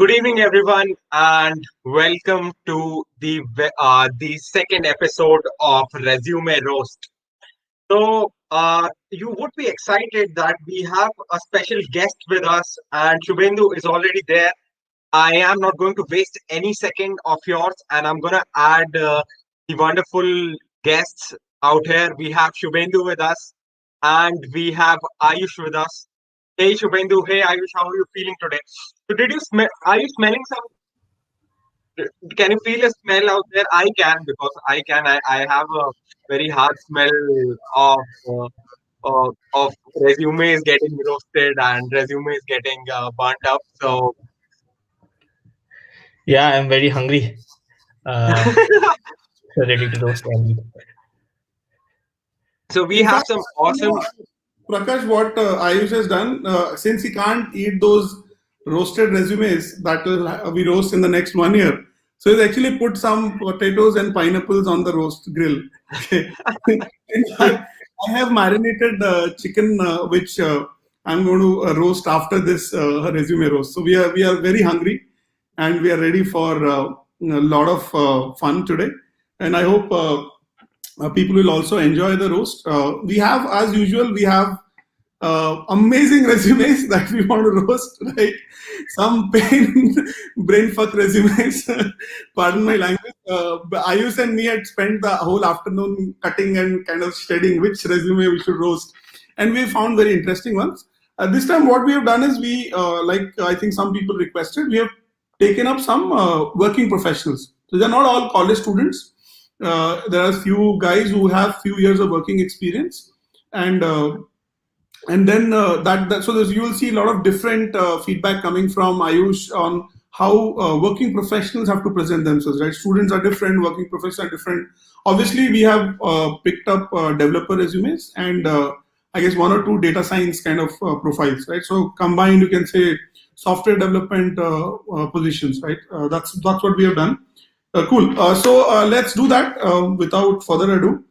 Good evening, everyone, and welcome to the second episode of Resume Roast. You would be excited that we have a special guest with us, and Subhendu is already there. I am not going to waste any second of yours, and I'm going to add the wonderful guests out here. We have Subhendu with us, and we have Ayush with us. Hey, Subhendu. Hey, Ayush. How are you feeling today? So, did you smell? Are you smelling some? Can you feel a smell out there? I can because I can. I have a very hard smell of uh, of resumes getting roasted and resumes getting burnt up. So Yeah, I'm very hungry. Uh, Ready to roast and eat. so we In have fact, some awesome. Prakash, what Ayush has done, since he can't eat those roasted resumes that will we roast in the next 1 year, so he's actually put some potatoes and pineapples on the roast grill. Okay. In fact, I have marinated chicken, which I'm going to roast after this resume roast. So we are very hungry, and we are ready for a lot of fun today. And I hope people will also enjoy the roast. We have, as usual, we have amazing resumes that we want to roast, right? Some brain fuck resumes. Pardon my language. But Ayush and me had spent the whole afternoon cutting and kind of studying which resume we should roast, and we found very interesting ones. This time, what we have done is like I think some people requested, we have taken up some working professionals. So they're not all college students. There are few guys who have few years of working experience, and then so you will see a lot of different feedback coming from Ayush on how working professionals have to present themselves. Right, students are different, working professionals are different. Obviously, we have picked up developer resumes and I guess one or two data science kind of profiles. Right, so combined, you can say software development positions. Right, that's what we have done. Cool. So let's do that without further ado.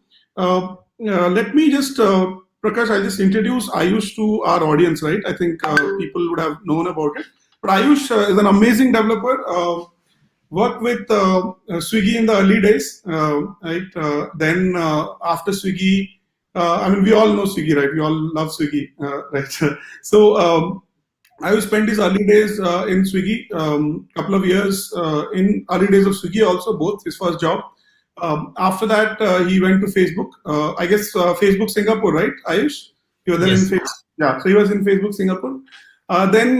Let me just, Prakash, I'll just introduce Ayush to our audience, right? I think people would have known about it. But Ayush is an amazing developer. Worked with Swiggy in the early days, right? Then after Swiggy, I mean, we all know Swiggy, right? We all love Swiggy, right? So I spent his early days in Swiggy, couple of years in early days of Swiggy also, both his first job. After that, he went to Facebook. I guess Facebook Singapore, right, Ayush? You were there in Yes. Facebook. Yeah, so he was in Facebook Singapore. Then,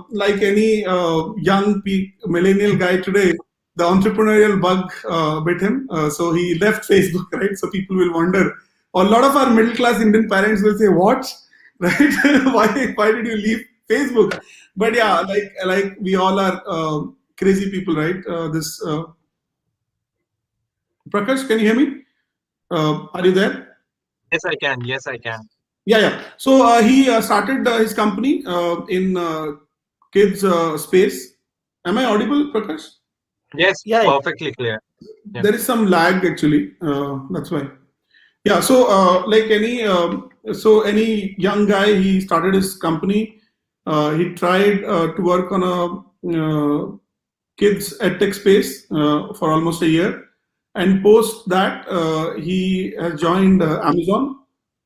like any young millennial guy today, the entrepreneurial bug bit him. So he left Facebook, right? So people will wonder. A lot of our middle class Indian parents will say, "What? Right? Why did you leave Facebook?" But yeah, like we all are crazy people, right? This Prakash, can you hear me? Are you there? Yes, I can. Yes, I can. Yeah, yeah. So he started his company in kids space. Am I audible, Prakash? Yes, Yeah, perfectly clear. Yeah. There is some lag actually. That's why. Yeah. So like any young guy, he started his company. He tried to work on a kids edtech space for almost a year, and post that he has joined Amazon.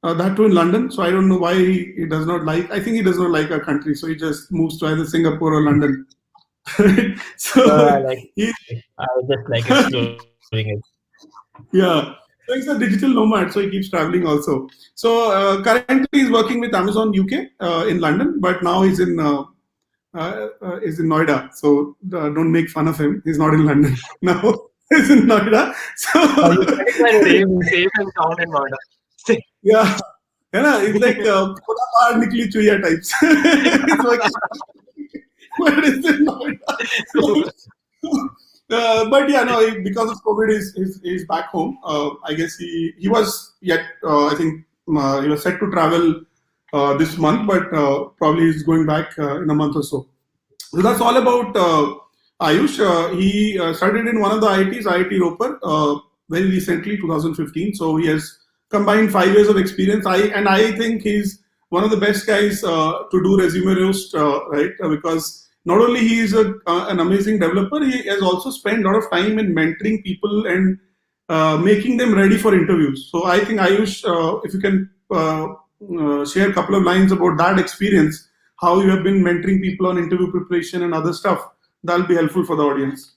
That too in London. So I don't know why he does not like. I think he does not like our country, so he just moves to either Singapore or London. So I like. he, I just like exploring it. yeah. So he's a digital nomad, so he keeps traveling also. So currently he's working with Amazon UK in London, but now he's in Noida. So don't make fun of him. He's not in London now. He's in Noida. Are you So satisfied with Safe, it? safe and sound in order. yeah, it's like "Thoda baar nikli chuya" types. It's working, but it's in Noida. But yeah, no, because of COVID, he's back home. I guess he was yet. I think he was set to travel this month, but probably he's going back in a month or so. So that's all about Ayush. He started in one of the IITs, IIT Roper, very recently, 2015. So he has combined 5 years of experience. I think he's one of the best guys to do resume roast, right? Because not only he is an amazing developer, he has also spent a lot of time in mentoring people and making them ready for interviews. So I think Ayush, if you can share a couple of lines about that experience, how you have been mentoring people on interview preparation and other stuff, that'll be helpful for the audience.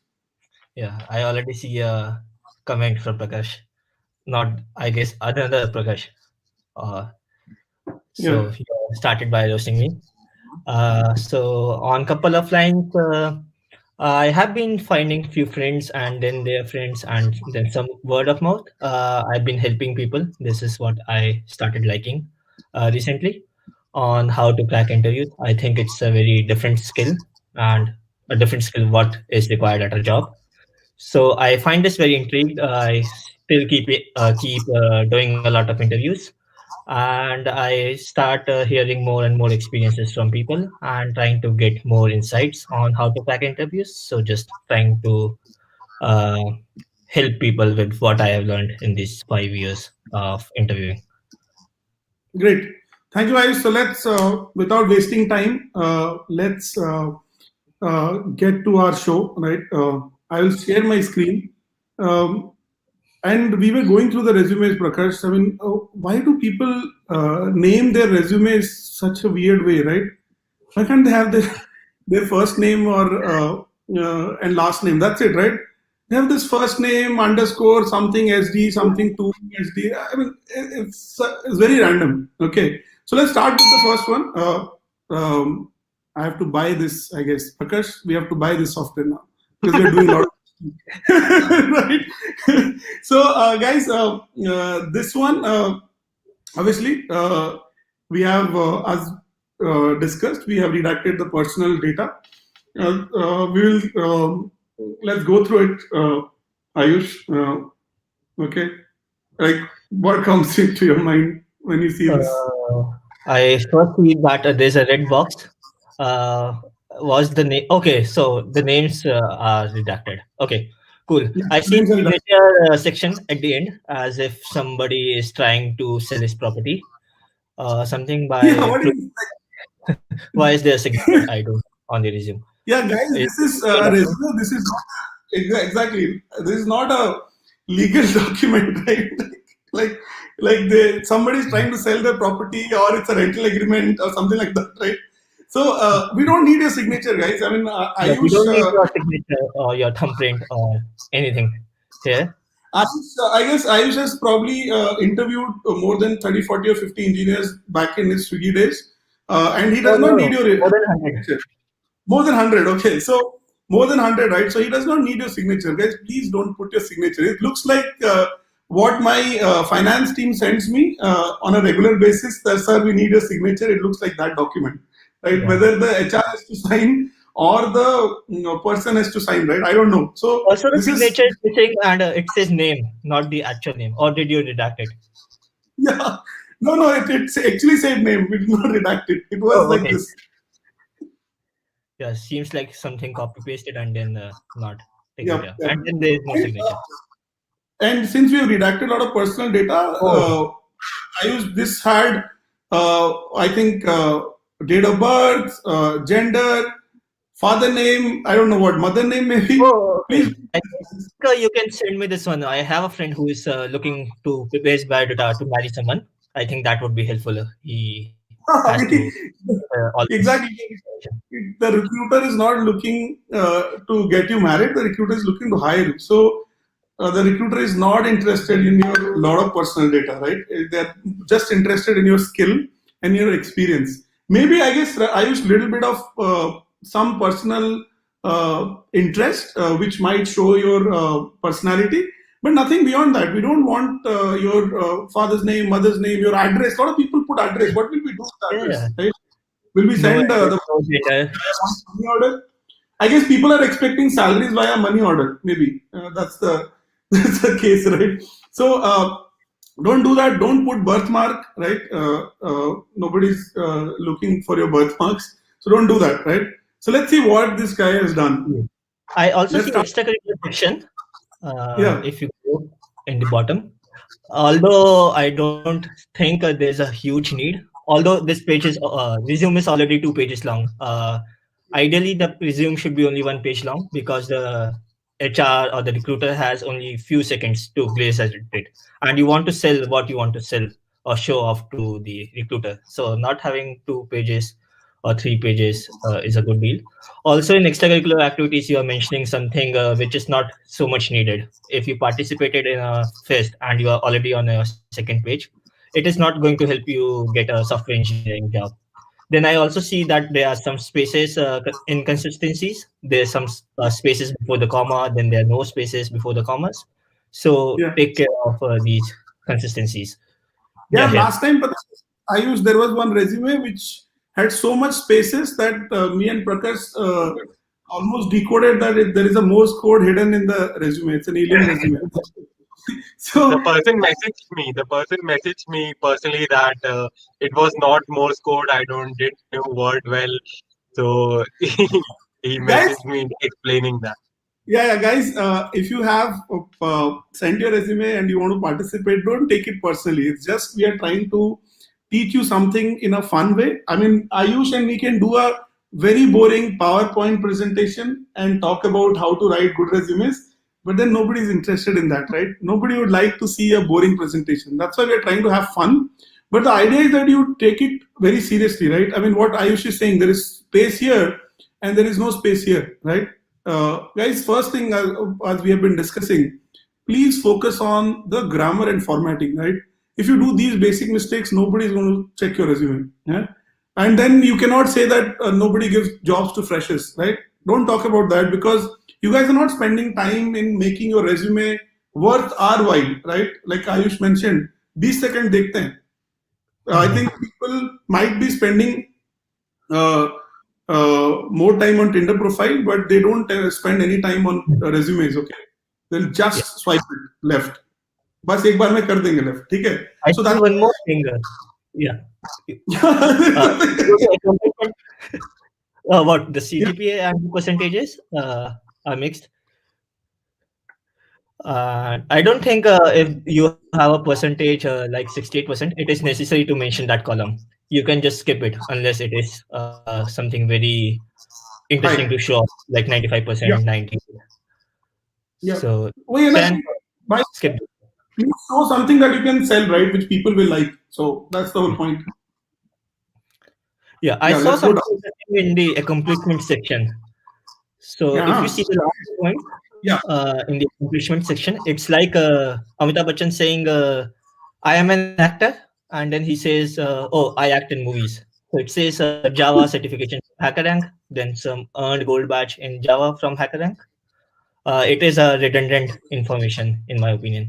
Yeah, I already see a comment from Prakash. Not, I guess, another Prakash. Uh, Yeah, so he started by roasting me. So on couple of lines, I have been finding few friends and then their friends and then some word of mouth. I've been helping people. This is what I started liking recently on how to crack interviews. I think it's a very different skill and a different skill what is required at a job. So I find this very intrigued. I still keep doing a lot of interviews, and I start hearing more and more experiences from people and trying to get more insights on how to crack interviews. So just trying to uh, help people with what I have learned in these 5 years of interviewing. great. Thank you, Ayush. So let's, without wasting time, let's get to our show, right? I will share my screen. Um, and we were going through the resumes, Prakash. I mean, why do people name their resumes such a weird way, right? Why can't they have their first name or and last name? That's it, right? They have this first name underscore something SD something two SD. I mean, it's very random. Okay, so let's start with the first one. I have to buy this, I guess. Prakash, we have to buy this software now because we're doing a lot of right. So, guys, this one obviously we have as discussed, we have redacted the personal data. We will let's go through it, Ayush. Okay, like what comes into your mind when you see this? I first see that there's a red box. Uh, was the name okay? So the names are redacted. Okay, cool. Yeah, I see names are redacted. signature section at the end as if somebody is trying to sell his property. Something Yeah, by what is why is there a signature? I don't on the resume. yeah, guys, Is this is it a a document? resume. This is not exactly. This is not a legal document, right? like, like somebody is trying to sell their property, or it's a rental agreement, or something like that, right? So we don't need a signature, guys. I mean, Yeah, we Ayush, don't need your signature or your thumbprint or anything here. I guess Ayush has probably interviewed more than 30, 40, or 50 engineers back in his Swiggy days, and he No, does no, not no. need your More than 100. signature. More than 100, okay. So more than 100, right? So he does not need your signature. Guys, please don't put your signature. It looks like what my finance team sends me on a regular basis. That, sir, we need your signature. It looks like that document, right? Yeah. Whether the HR has to sign or the person has to sign, right? I don't know. So Also, the this is, signature is missing and it says name, not the actual name. Or did you redact it? yeah. No, no, it actually said name. We did not redact it. It was Oh, like okay. this. Yeah, seems like something copy pasted and then not taken Yep, care of. yep. And then there is no And, signature. and since we have redacted a lot of personal data, Oh, I use this had I think date of birth, gender, father name. I don't know what mother name maybe. oh, okay. Please. I think you can send me this one. I have a friend who is looking to prepare his biodata to marry someone. I think that would be helpful. He has to all this Exactly. information. The recruiter is not looking to get you married. The recruiter is looking to hire you. So the recruiter is not interested in your lot of personal data, right? They're just interested in your skill and your experience. Maybe I guess I use little bit of some personal interest, which might show your personality, but nothing beyond that. We don't want your father's name, mother's name, your address. A lot of people put address. What will we do with the Yeah. address, right? Will we No send address, the no gender. money order? I guess people are expecting salaries via money order. Maybe that's the that's the case, right? So don't do that. Don't put birthmark, right? Nobody's looking for your birthmarks, so don't do that, right? So let's see what this guy has done. I also Let's see start. extracurricular section. Yeah, If you go in the bottom, although I don't think there's a huge need. Although this page is resume is already 2 pages long. Ideally, the resume should be only one page long because the HR or the recruiter has only few seconds to glaze at it, and you want to sell what you want to sell or show off to the recruiter. So not having 2 pages or 3 pages is a good deal. Also, in extracurricular activities, you are mentioning something which is not so much needed. If you participated in a fest and you are already on a second page, it is not going to help you get a software engineering job. Then I also see that there are some spaces inconsistencies. There are some spaces before the comma, then there are no spaces before the commas. So Yeah. take care of these consistencies. Yeah, Yeah, here. last time I used there was one resume which had so much spaces that me and Prakash almost decoded that there is a Morse code hidden in the resume. It's an alien resume. The So person messaged me. The person messaged me personally that it was not Morse code. I don't did know word well, so he guys, messaged me explaining that. yeah, guys, if you have sent your resume and you want to participate, don't take it personally. It's just we are trying to teach you something in a fun way. I mean, Ayush and me can do a very boring PowerPoint presentation and talk about how to write good resumes, but then nobody is interested in that, right? Nobody would like to see a boring presentation. That's why we are trying to have fun. But the idea is that you take it very seriously, right? I mean, what Ayush is saying, there is space here and there is no space here, right? Guys, first thing as we have been discussing, please focus on the grammar and formatting, right? If you do these basic mistakes, nobody is going to check your resume. Yeah? And then you cannot say that nobody gives jobs to freshers, right? Don't talk about that because you guys are not spending time in making your resume worth our while, right? Like Ayush mentioned, 20 seconds dekhte hain. I Mhm. think people might be spending uh, more time on Tinder profile, but they don't spend any time on resumes. Okay, they'll Yeah. just swipe it left. बस एक बार में कर देंगे left. ठीक है? I So see that's one more thing. Yeah. If you go to accomplishment, what the yeah, CGPA and the percentages are mixed. I don't think if you have a percentage like 68%, it is necessary to mention that column. You can just skip it unless it is something very interesting to high. show, like 95%, Yeah, 90. yeah. So वही है ना can कि भाई skip it. please show something that you can sell, right? Which people will like. So that's the whole point. Yeah, I Yeah, saw let's go something down. interesting in the accomplishment section. So if you Yeah, see the last point yeah, in the accomplishment section, it's like Amitabh Bachchan saying, "I am an actor," and then he says, "Oh, I act in movies." So it says Java certification from HackerRank, then some earned gold badge in Java from HackerRank. It is a redundant information, in my opinion.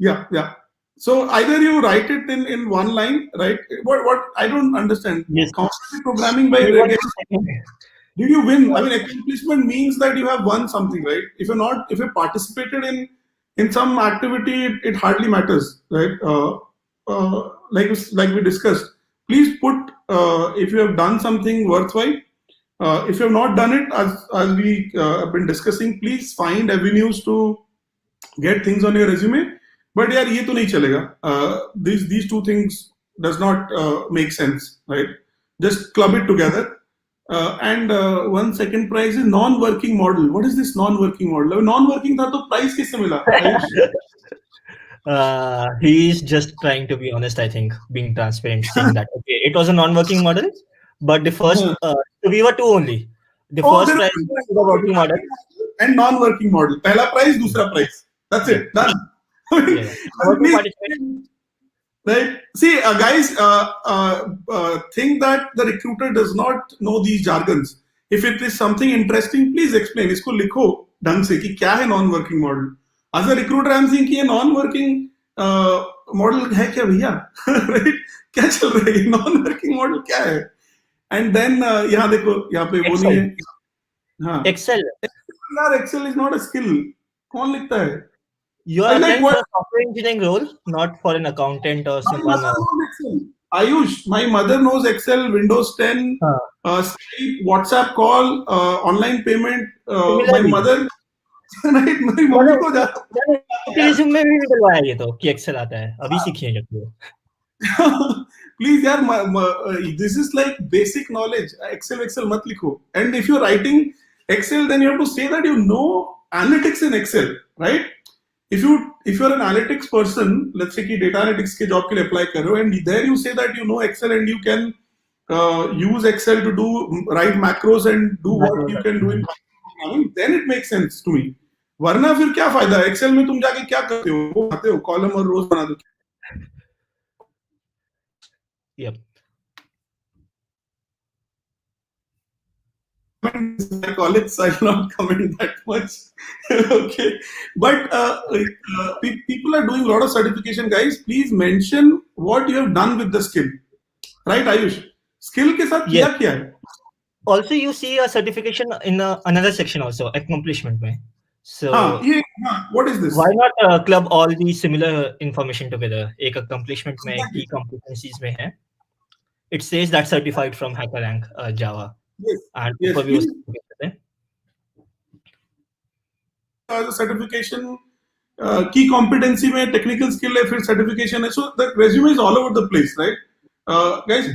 yeah, yeah. So either you write it in one line, right? What I don't understand. Yes. Competitive programming by Give Red. us a second. Did you win? I mean, accomplishment means that you have won something, right? If you participated in some activity, it hardly matters, right? Like we discussed, please put if you have done something worthwhile. If you have not done it, as we have been discussing, please find avenues to get things on your resume. But यार ये तो नहीं चलेगा. These two things does not make sense, right? Just club it together. And one second prize is non-working model. What is this non-working model? अगर non-working था तो prize किससे मिला? Ayush? He's just trying to be honest, I think, being transparent, saying that, okay, it was a non working model, but the first, so we were two only. The Oh, first there prize is went to the working model. and non-working model. पहला prize, दूसरा prize. That's Yeah, it. Done. yeah, yeah. The working participant. Please, right? See, guys, think that the recruiter does not know these jargons. If it is something interesting, please explain. इसको लिखो ढंग से कि क्या है non-working model. As a recruiter, I'm saying कि ये non-working model है क्या भैया? Right? क्या चल रहा है? ये non-working model क्या है? And then यहाँ देखो यहाँ पे वो नहीं Excel. है. हाँ. Excel. यार Excel is not a skill. कौन लिखता है? You I are like applying what for a software engineering role, not for an accountant or my someone. mother knows Excel. Ayush, my mother knows Excel, Windows 10, Uh, Skype, WhatsApp call, online payment. My Similarly, mother, right? मेरी मैंने mummy को जाता मैंने उसके resume में भी डलवाया ये तो कि एक्सेल आता है अभी सीखिए जब वो. Please, yaar, this is like basic knowledge. Excel mat likho. And if you're writing Excel, then you have to say that you know analytics in Excel, right? If you're an analytics person, let's say कि data analytics के job के लिए apply कर रहे हो, and there you say that you know Excel and you can use Excel to do write macros and do what you can do in programming, then it makes sense to me. वरना फिर क्या फायदा? Excel में तुम जाके क्या करते हो? वो बनाते हो कॉलम और रोज बना दो. Yep. My college, so I'll not comment that much. Okay, but people are doing a lot of certification, guys. Please mention what you have done with the skill, right, Ayush? Skill के साथ Yes. क्या है? Also, you see a certification in another section also, accomplishment में. So What is this? why not club all the similar information together? एक accomplishment में key competencies में है. It says that certified from HackerRank Java. Yes. And Yes. overview The certification, key competency में technical skill है, फिर certification है. So the resume is all over the place, right? Guys,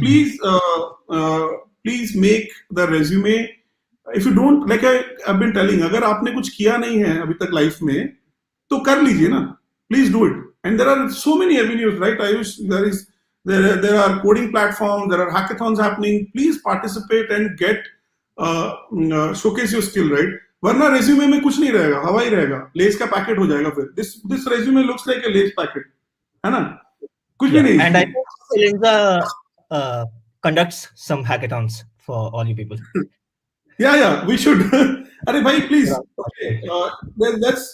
please make the resume. If you don't, like I've been telling, अगर आपने कुछ किया नहीं है अभी तक लाइफ में, तो कर लीजिए ना. Please do it. And there are so many avenues, right? Ayush, there are coding platforms, there are hackathons happening. Please participate and get showcase your skill, right? वरना resume में कुछ नहीं रहेगा, हवा ही रहेगा, लेस का पैकेट हो जाएगा फिर. This resume looks like a lace packet, है ना? कुछ भी नहीं. And I think Linza conducts some hackathons for all you people. Yeah, we should. Arey bhai, please. Okay. Let's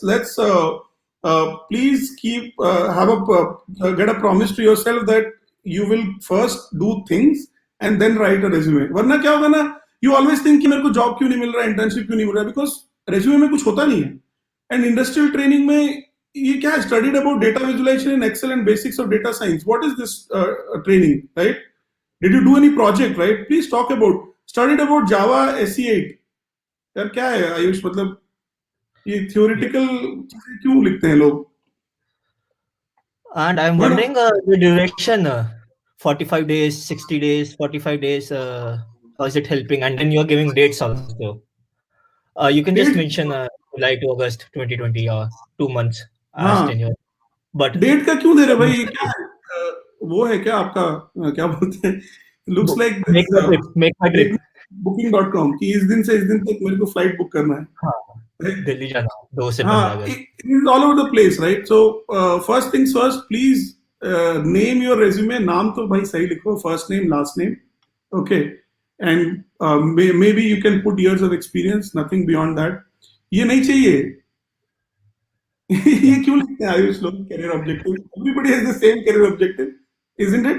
please keep get a promise to yourself that you will first do things and then write a resume. वरना क्या होगा ना? You always think कि मेरे को job क्यों नहीं मिल रहा है, internship क्यों नहीं मिल रहा है, because resume में कुछ होता नहीं है. And industrial training में ये क्या है? Studied about data visualization in Excel and basics of data science. What is this training, right? Did you do any project, right? Please talk about. Studied about Java SE8. यार क्या है आयुष, मतलब ये theoretical चीजें क्यों लिखते हैं लोग? And I'm wondering the duration, 45 days, 60 days, 45 days, how is it helping? And then you're giving dates also. You can just mention July to August 2020 or 2 months as tenure. But date का क्यों दे रहे भाई? क्या है? वो है क्या आपका, क्या बोलते हैं? Looks like make my trip. Booking.com कि इस दिन से इस दिन तक मेरे को फ्लाइट बुक करना है. हाँ, दिल्ली जाना 2 से 15 अगस्त. It is all over the place, right? So first things first, please name your resume. नाम तो भाई सही लिखो, first name, last name, okay, and maybe you can put years of experience, nothing beyond that. ये नहीं चाहिए. ये क्यों लिखते हैं आयुष लोग career objective? Everybody has the same career objective, isn't it?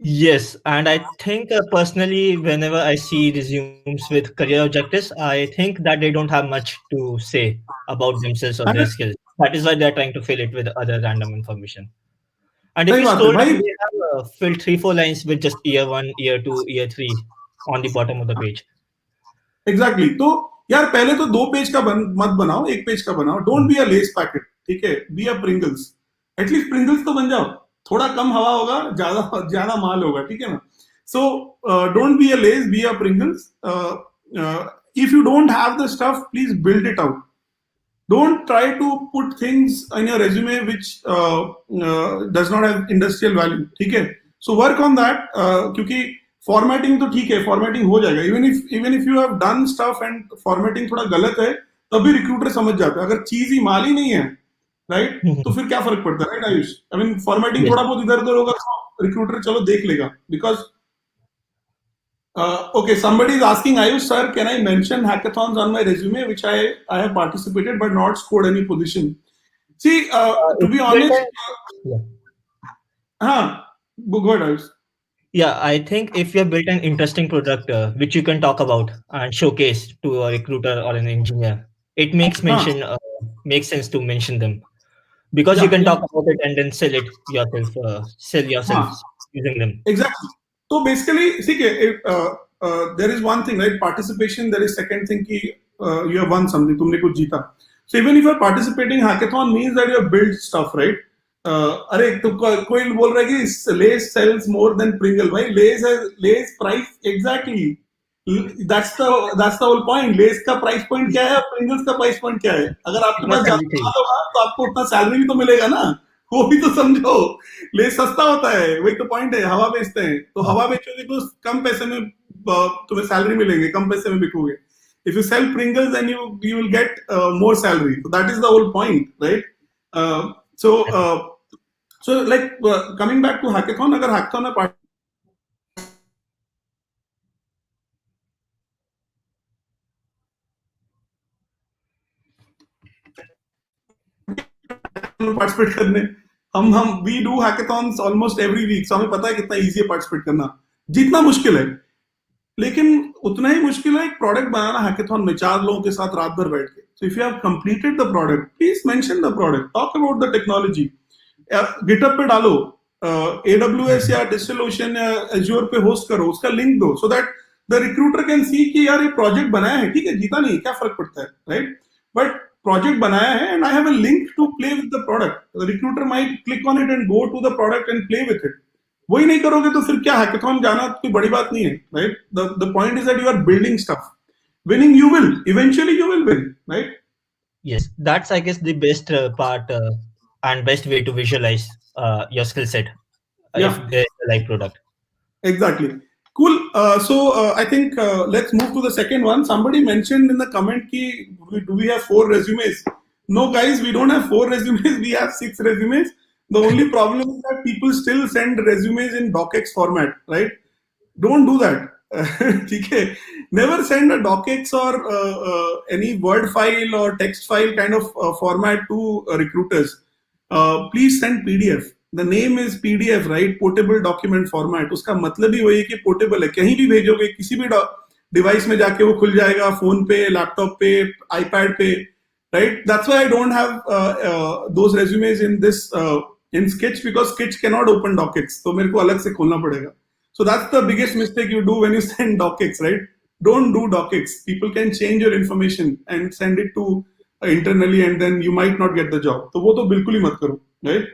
Yes, and I think personally, whenever I see resumes with career objectives, I think that they don't have much to say about themselves or their skills. That is why they're trying to fill it with other random information. And if you scroll down, they have filled 3-4 lines with just year 1, year 2, year 3 on the bottom of the page. Exactly. तो यार पहले तो 2 page का मत बनाओ, 1 page का बनाओ. Don't be a lace packet, ठीक है? Be a Pringles. At least Pringles तो बन जाओ. थोड़ा कम हवा होगा, ज्यादा माल होगा, ठीक है ना? So don't be a lace, be a Pringles. If you don't have the stuff, please build it out. Don't try to put things in your resume which does not have industrial value, ठीक है? So work on that, क्योंकि formatting तो ठीक है, formatting हो जाएगा. Even if you have done stuff and formatting थोड़ा गलत है, तभी recruiter समझ जाता है. अगर चीज ही माल ही नहीं है, right? तो फिर क्या फर्क पड़ता है, right Ayush? I mean formatting थोड़ा बहुत इधर उधर होगा, recruiter चलो देख लेगा. Because okay, somebody is asking, Ayush sir, can I mention hackathons on my resume which I have participated but not scored any position? See, to be honest, go ahead, Ayush. Yeah, I think if you have built an interesting product which you can talk about and showcase to a recruiter or an engineer, it makes makes sense to mention them, because you can talk about it and then sell yourself using them. Exactly. So basically, see, there is one thing, right? Participation. There is second thing कि you have won something, तुमने कुछ जीता. So even if you are participating, hackathon means that you have built stuff, right? अरे तो कोई बोल रहा है कि Lay's sells more than Pringle. भाई Lay's price exactly that's the whole point. Lay's का प्राइस पॉइंट क्या है, प्रिंगल्स का प्राइस पॉइंट क्या है? अगर आपके कितना पास सैलरी ज्यादा चाहिए? माल होगा तो आपको उतना सैलरी भी तो मिलेगा ना. वो भी तो समझो. लेस सस्ता होता है, वही तो पॉइंट है. हवा बेचते हैं तो हाँ, हवा बेचोगे तो कम पैसे में तुम्हें सैलरी मिलेंगे, कम पैसे में बिकोगे. If you sell Pringles, then you will get more salary. So that is the whole point, right? Uh, so uh, so like coming back to hackathon, अगर hackathon में पार्टिसिपेट करने, हम we do hackathons almost every week. So हमें पता है कितना easy है participate करना, जितना मुश्किल है. लेकिन उतना ही मुश्किल है एक प्रोडक्ट बनाना हैकेथॉन में 4 लोगों के साथ रात भर बैठ के. So if you have completed the product, please mention the product, talk about the technology. GitHub पे डालो, AWS या डिजिटल ओशन या एज्योर पे होस्ट करो, उसका लिंक दो, so that the recruiter can see कि यार ये प्रोजेक्ट बनाया है, ठीक है जीता नहीं, क्या फर्क पड़ता है, राइट? बट प्रोजेक्ट बनाया है and I have a link to play with the product. The recruiter might click on it and go to the product and play with it. वही नहीं करोगे तो फिर क्या, हैकेथॉन जाना कोई बड़ी बात नहीं है, right? The point is that you are building stuff. Winning, you will eventually you will win, right? yes, that's I guess the best part and best way to visualize your skill set if Yeah, there's a live product. exactly. Cool. So I think let's move to the second one. Somebody mentioned in the comment ki do we have 4 resumes? No, guys, we don't have 4 resumes. We have 6 resumes. The only problem is that people still send resumes in docx format, right? Don't do that. ठीक है. Never send a docx or any word file or text file kind of format to recruiters. Please send PDF. The name is PDF, right? Portable document format. उसका मतलब ही वही है कि portable है, कहीं भी भेजोगे किसी भी डिवाइस में जाके वो खुल जाएगा, फोन पे, लैपटॉप पे, आईपैड पे, right? That's why I don't have those resumes in this in Sketch, because Sketch cannot open docx, तो मेरे को अलग से खोलना पड़ेगा. So that's the biggest mistake you do when you send docx, right? Don't do docx. People can change your information and send it to internally, and then you might not get the job. तो वो तो बिल्कुल ही मत करो, right?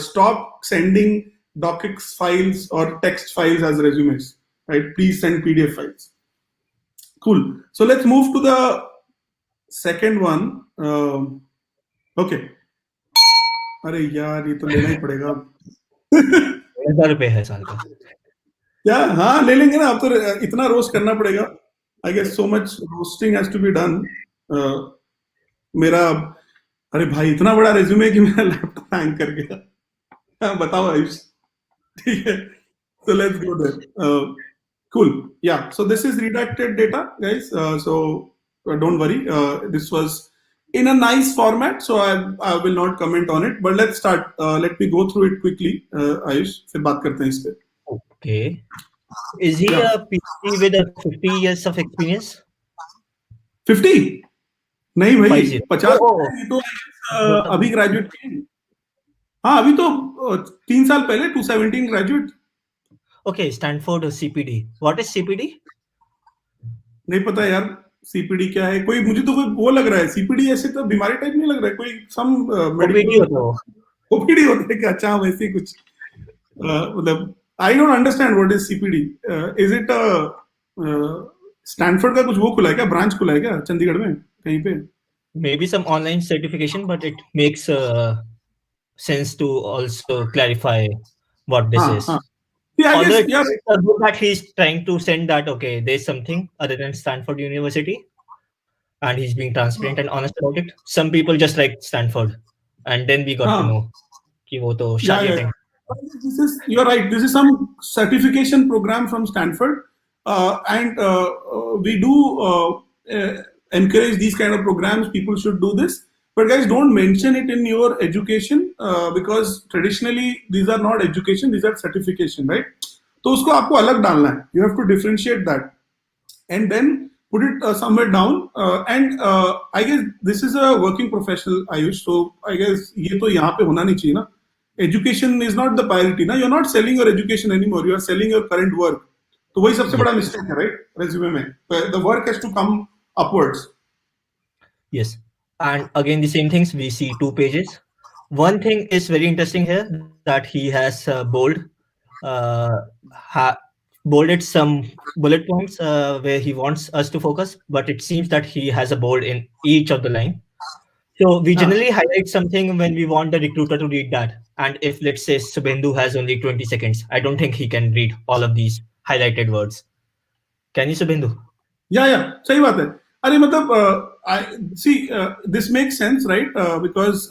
Stop sending docx files or text files as resumes, right? Please send PDF files. Cool. So let's move to the second one. Okay. अरे यार ये तो लेना ही पड़ेगा. 1000 रुपए है साल का. या हाँ ले लेंगे ना, अब तो इतना रोस्ट करना पड़ेगा. I guess so much roasting has to be done. मेरा, अरे भाई इतना बड़ा रेज्यूमे कि मेरा लैपटॉप हैंग कर गया. हाँ, बताओ आयुष. ठीक है, so let's go there. Cool. Yeah, so this is redacted data, guys. So don't worry. This was in a nice format, so I will not comment on it. But let's start. Let me go through it quickly. Ayush, फिर बात करते हैं इस पे. Okay. Is he Yeah. a PhD with a 50 years of experience? 50? नहीं भाई, 50. 50. Oh, ये तो अभी ग्रेजुएट किए. हाँ अभी तो 3 साल पहले 2017 graduate. okay, Stanford CPD. What is CPD? नहीं पता यार सीपीडी क्या है. कोई मुझे तो कोई वो लग रहा है, सीपीडी ऐसे तो बीमारी टाइप नहीं लग रहा है, कोई सम OPD मेडिकल होता है वो. ओपीडी होता है क्या? अच्छा वैसे ही कुछ. मतलब आई don't understand what is CPD. Is it Stanford का कुछ वो खुला है क्या, ब्रांच खुला है क्या चंडीगढ़ में कहीं पे? Maybe some online certification, but it makes sense to also clarify what this हाँ is. हाँ. Yeah, I Although guess, it's yeah. good that he's trying to send that, okay, there's something other than Stanford University, and he's being transparent and honest about it. Some people just like Stanford, and then we got to हाँ. know कि वो तो Yeah, शागिर्द yeah. हैं. This is, you're right. This is some certification program from Stanford, and we do encourage these kind of programs. People should do this, but guys, don't mention it in your education because traditionally these are not education; these are certification, right? तो उसको आपको अलग डालना है. You have to differentiate that, and then put it somewhere down. And I guess this is a working professional, Ayush. So I guess ये तो यहाँ पे होना नहीं चाहिए ना. Education is not the priority ना. You're not selling your education anymore. You are selling your current work. तो वही सबसे बड़ा मिस्टेक है, right? Resume में the work has to come upwards. Yes, and again the same things. We see 2 pages. One thing is very interesting here that he has uh, ha- bolded some bullet points where he wants us to focus, but it seems that he has a bold in each of the line. So we हाँ generally highlight something when we want the recruiter to read that. And if let's say Subhendu has only 20 seconds, I don't think he can read all of these highlighted words. Can you, Subhendu? या सही बात है. अरे मतलब I see this make sense right because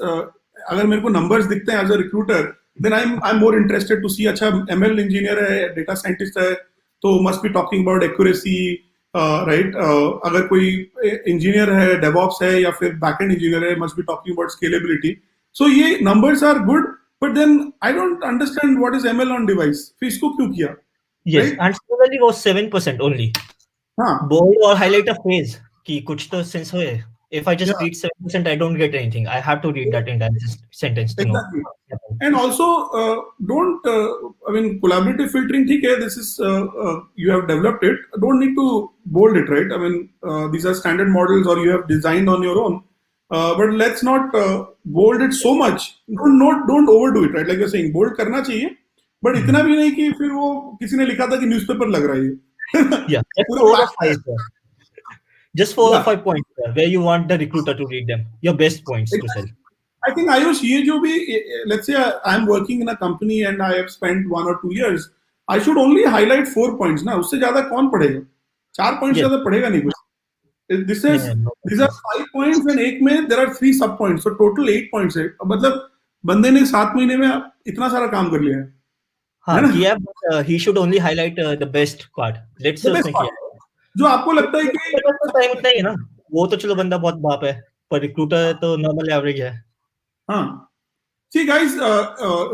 अगर मेरे को numbers दिखते हैं as a recruiter then I am more interested to see. अच्छा, एमएल इंजीनियर है, डेटा साइंटिस्ट है, तो must be talking about accuracy right. अगर कोई इंजीनियर है, डेवऑप्स है, या फिर बैकएंड इंजीनियर है, must be talking about scalability. So ये numbers are good, but then I don't understand what is ML on device. फिर इसको क्यों किया? Yes, right. and similarly was 7% only. हाँ. Bold or highlight a phrase कि कुछ तो sense होए. If I या just read 7%, I don't get anything. I have to read that entire sentence to know. exactly. And also, don't. I mean, collaborative filtering. ठीक है, this is you have developed it. Don't need to bold it, right? I mean, these are standard models, or you have designed on your own. But let's not bold it so much. Don't overdo it, right? Like you're saying, bold करना चाहिए, but इतना भी नहीं कि फिर वो किसी ने लिखा था कि न्यूज़पेपर लग रहा है ये. Yeah, just पूरा 4 or black. 5 there. Just 4 or 5 Yeah. points there, where you want the recruiter to read them. Your best points to sell. I think Ayush, ये जो भी, let's say I am working in a company and I have spent 1 or 2 years, I should only highlight 4 points ना. उससे ज्यादा कौन पढ़ेगा? 4 points Yes. ज्यादा पढ़ेगा नहीं कुछ. This is Yeah, no these are questions. 5 points and एक में there are 3 sub points, so total 8 points है. मतलब बंदे ने 7 महीने में इतना सारा काम कर लिया है हाँ ना? किया, but he should only highlight the best part. Let's The say best उसने part. किया. जो आपको लगता है कि टाइम उतना ही है ना, वो तो चलो बंदा बहुत बाप है, पर रिक्रूटर तो नॉर्मल एवरेज है. हाँ. See, guys,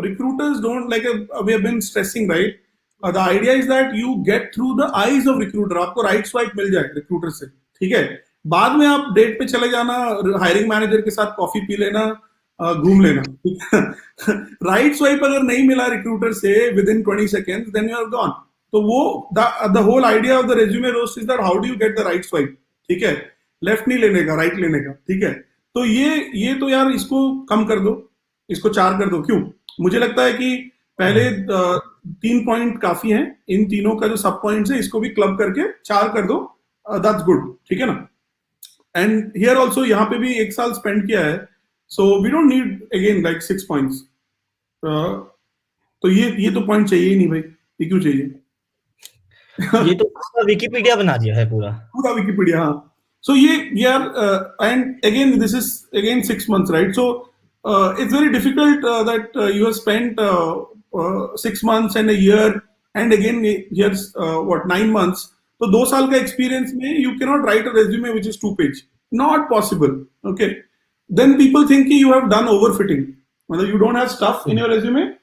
recruiters don't like. We have been stressing, right? The idea is that you get through the eyes of recruiter. आपको right swipe मिल जाए recruiter से, ठीक है. बाद में आप डेट पे चले जाना, हायरिंग मैनेजर के साथ कॉफी पी लेना, घूम लेना. राइट स्वाइप अगर नहीं मिला रिक्रूटर से with in 20 seconds, then you are gone. तो वो the whole idea of the resume roast is that how do you get the right swipe, ठीक है. लेफ्ट नहीं लेने का, राइट लेने का, ठीक है. तो ये तो यार इसको कम कर दो, इसको 4 कर दो. क्यों? मुझे लगता है कि पहले 3 पॉइंट काफी हैं. इन तीनों का जो सब पॉइंट्स है इसको भी क्लब करके 4 कर दो. दैट्स गुड, ठीक है ना. एंड हियर ऑल्सो यहाँ पे भी 1 साल स्पेंड किया है, so we don't need again like 6 points. तो ये तो पॉइंट चाहिए ही नहीं भाई. ये क्यों चाहिए? ये तो पूरा विकिपीडिया बना दिया है पूरा. पूरा विकिपीडिया. हाँ. So and again this is again 6 months, right? So it's very difficult that you have spent 6 months and a year, and again here's 9 months. So 2 साल का experience में you cannot write a resume which is 2 page. Not possible. Okay. Then people think you have done overfitting. Whether you don't have stuff in your resume,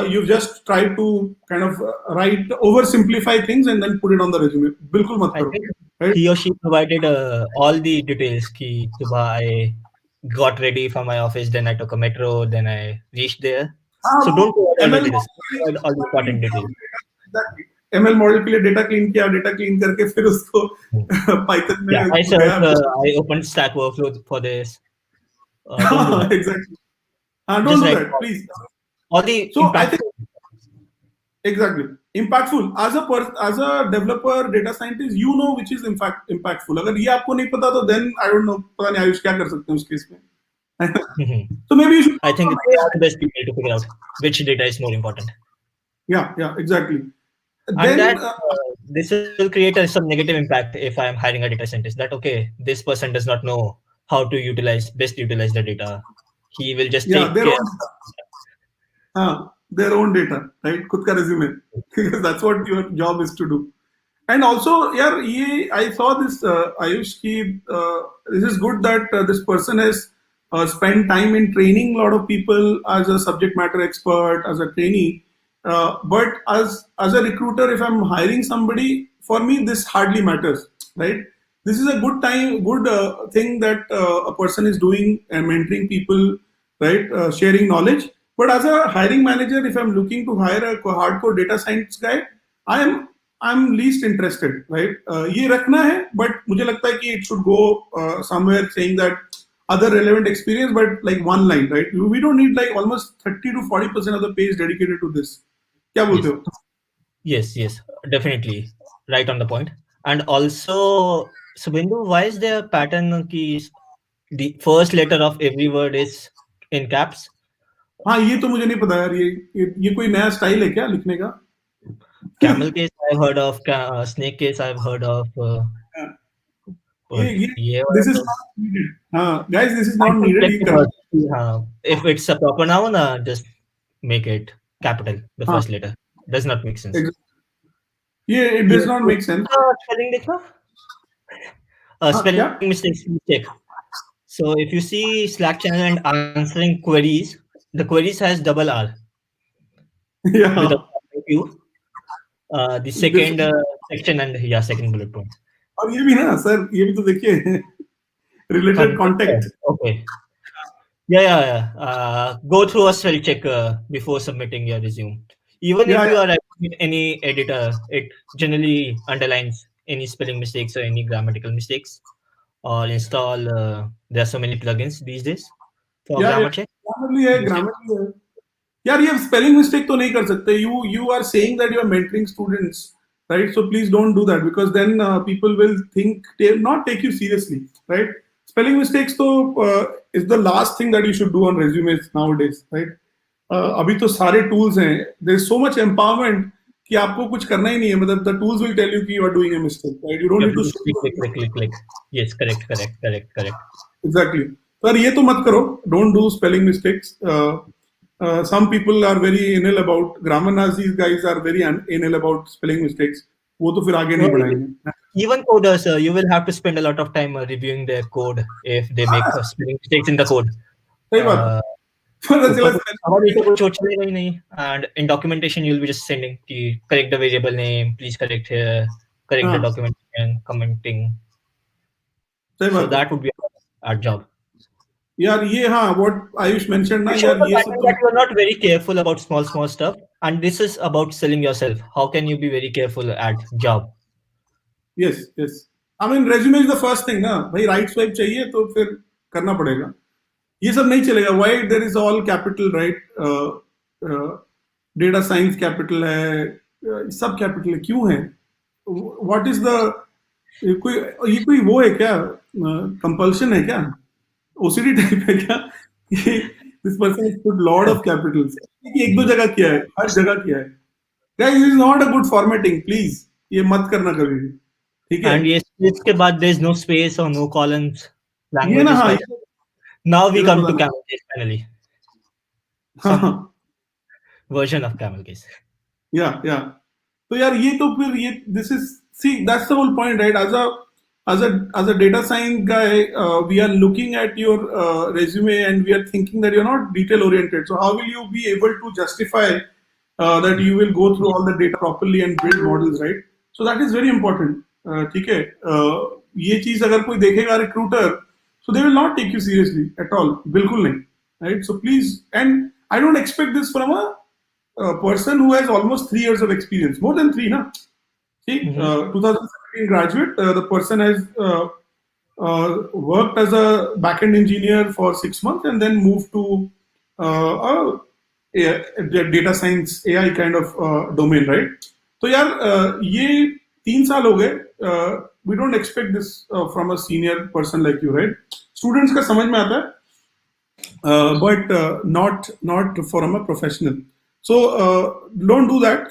you've just tried to kind of write oversimplify things and then put it on the resume. बिल्कुल मत I करो. think Right? he or she provided all the details कि सुबह I got ready from my office, then I took a metro, then I reached there. So don't provide all the ML details. Provide all the important details. ML model के लिए data clean किया, data clean करके फिर उसको Python में Yeah, I searched, I opened Stack Overflow for this. Don't do that. Exactly. Don't Just do write that, please. all the So I impact. think exactly impactful as a developer, data scientist, you know which is in fact impactful. अगर ये आपको नहीं पता तो then I don't know, पता नहीं आयुष क्या कर सकते हैं उस केस में. So maybe you should. I think they are the best people to figure out which data is more important. Yeah, exactly. And Then that this will create some negative impact if I am hiring a data scientist. That okay, this person does not know how to best utilize the data. He will just yeah, take care. their own data, right? खुद का resume, because that's what your job is to do. And also, यार ये I saw this Ayush ki this is good that this person has spent time in training a lot of people as a subject matter expert, as a trainee. But as a recruiter, if I'm hiring somebody, for me this hardly matters, right? This is a good thing that a person is doing and mentoring people, right? Sharing knowledge. But as a hiring manager, if I'm looking to hire a hardcore data science guy, I'm least interested, right? ये रखना है, but मुझे लगता है कि it should go somewhere saying that other relevant experience, but like one line, right? We don't need like almost 30 to 40% of the page dedicated to this. क्या बोलते Yes, हो? yes, definitely right on the point. And also, Subhendu, why is there a pattern keys? The first letter of every word is in caps. हाँ, ये तो मुझे नहीं पता यार, ये कोई नया स्टाइल है क्या लिखने का? Camel case I've heard of, snake case I've heard of, but ये ये this वाला is तो not needed. हाँ, guys, this is I not can needed. check ये it करना. first. If it's a proper noun, just make it capital, the हाँ, first letter. Does not make sense. exactly. ये it ये does not make sense. spelling देखना, हाँ, spelling क्या? mistakes mistake. So if you see Slack channel and answering queries, the queries has double R with a Yeah. Q. The This second section and second bullet point. और ये भी ना sir, ये भी तो देखिए related contact. Okay. Yeah. Go through a spell check before submitting your resume. Even if Yeah, you yeah. are writing in any editor, it generally underlines any spelling mistakes or any grammatical mistakes. Or install. There are so many plugins these days for Yeah, grammar yeah. check. Grammarly है, Use it. Grammarly है. यार ये spelling mistake तो नहीं कर सकते. You are saying that you are mentoring students, right? So please don't do that, because then people will think they not take you seriously, right? Spelling mistakes तो is the last thing that you should do on resumes nowadays, right? अभी तो सारे tools हैं. There is so much empowerment कि आपको कुछ करना ही नहीं है. मतलब the tools will tell you कि you are doing a mistake, right? You You don't have need to to just show click, the click, click, click, click. Yes, correct. Exactly. Sir ये तो मत करो. Don't do spelling mistakes. Some people are very anal about grammar Nazis. Guys are very anal about spelling mistakes. वो तो फिर आगे No, नहीं बढ़ाएंगे. even coders, you will have to spend a lot of time reviewing their code if they make spelling mistakes in the code. सही बात है. Uh, पता ऊपर चला कुछ spelling हवा नीचे mistake. कुछ और चलेगा ही नहीं. And in documentation, you'll be just sending कि correct the variable name, please correct here, correct the हाँ, documentation, commenting. सही So बात है. that would be our job. यार ये हाँ, what Ayush mentioned ना, It shows यार the ये सब pattern तो that you are not very careful about small stuff. And this is about selling yourself. How can you be very careful at job? yes. I mean resume is the first thing ना. भाई right swipe चाहिए तो फिर करना पड़ेगा. ये सब नहीं चलेगा. Why there is all capital, right? Data science capital है, सब capital है. क्यों है? What is the ये कोई वो है क्या? Compulsion है क्या? OCD टाइप है क्या? This person has put lot of capitals. एक दो जगह किया है, हर जगह किया है. Guys, this is not a good formatting. Please, ये मत करना कभी भी. ठीक है? And yes, इसके बाद there is no space or no columns. ये Language ना, is हाँ, better. Now we ये तो come पता to नहीं. camel case finally. हाँ, Some हाँ. version of camel case. Yeah. तो यार ये तो फिर ये this is, see, that's the whole point, right? As a data science guy, we are looking at your resume and we are thinking that you're not detail oriented. So how will you be able to justify that you will go through all the data properly and build models, right? So that is very important. ठीक है. ये चीज अगर कोई देखेगा recruiter, so they will not take you seriously at all. बिल्कुल नहीं, right? So please, and I don't expect this from a person who has almost 3 years of experience, more than three, na? See, Mhm. 2017 graduate, the person has worked as a backend engineer for 6 months and then moved to a data science AI kind of domain, right? तो यार ये 3 साल हो गए. We don't expect this from a senior person like you, right? Students का समझ में आता है, but not from a professional. So don't do that.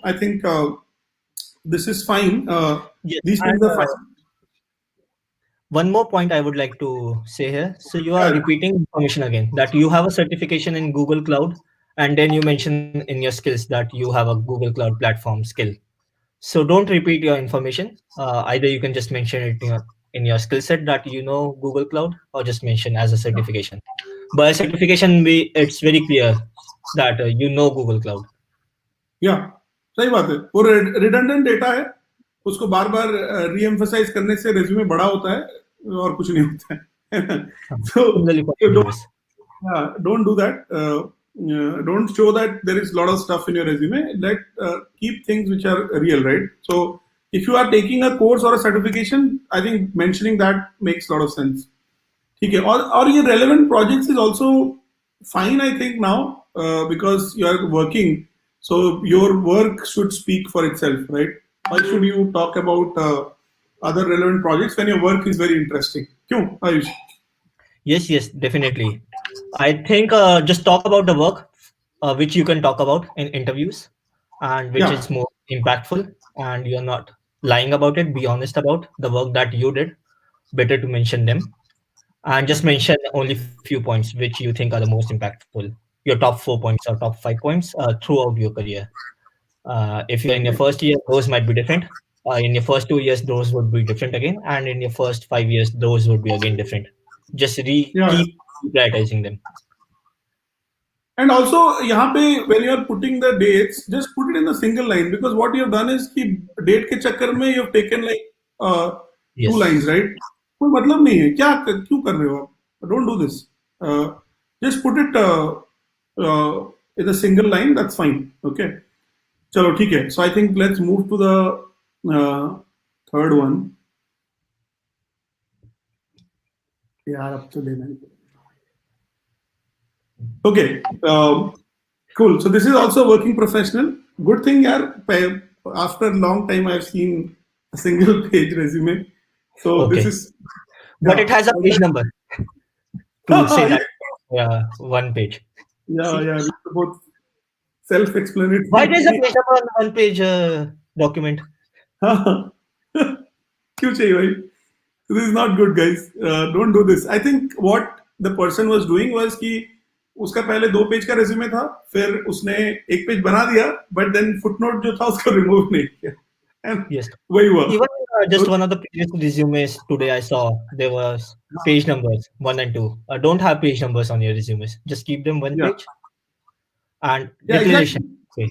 I think this is fine. Yes, These things and are fine. one more point I would like to say here. So you are Yeah, repeating information again that you have a certification in Google Cloud, and then you mention in your skills that you have a Google Cloud platform skill. So don't repeat your information. Either you can just mention it in your skill set that you know Google Cloud, or just mention as a certification. By certification, it's very clear that you know Google Cloud. yeah, सही बात है. वो redundant data है, उसको बार बार re-emphasize करने से resume बड़ा होता है और कुछ नहीं होता है. So Similarly for don't, interviews. don't do that. Don't show that there is a lot of stuff in your resume. Keep things which are real, right? So if you are taking a course or a certification, I think mentioning that makes a lot of sense. ठीक है. और ये relevant projects is also fine, I think now, because you are working, so your work should speak for itself, right? Why should you talk about other relevant projects when your work is very interesting? क्यों, Ayush? Yes, definitely. I think just talk about the work, which you can talk about in interviews, and which Yeah, is more impactful, and you're not lying about it. Be honest about the work that you did. Better to mention them, and just mention only few points which you think are the most impactful. Your top 4 points or top 5 points throughout your career. If you're in your first year, those might be different. In your first 2 years, those would be different again, and in your first 5 years, those would be again different. Just yeah. keep prioritizing them. And also, यहाँ पे when you are putting the dates, just put it in a single line, because what you have done is कि date के चक्कर में you have taken like two Yes. lines, right? कोई मतलब नहीं है, क्या क्यों कर रहे हो आप? Don't do this. Uh, just put it in a single line. That's fine. Okay. चलो ठीक है. So I think let's move to the third one. यार अब तो लेना ही. Okay. Cool. So this is also working professional. Good thing, yaar. After a long time, I've seen a single page resume. So this Okay. is, But yeah. it has a page number to say that one page. Yeah, See, yeah. It's both why there's a self-explanatory. page number on the one page document? क्यों चाहिए भाई? This is not good, guys. Don't do this. I think what the person was doing was कि उसका पहले 2 page का resume था, फिर उसने एक पेज बना दिया, बट देन फुटनोट जो था उसको रिमूव नहीं किया, एंड Yes. वही हुआ. Even just तो one of the previous resumes today I saw there was page numbers 1 and 2. Don't have page numbers on your resumes. Just keep them one yeah, page and yeah, declaration. exactly. Okay.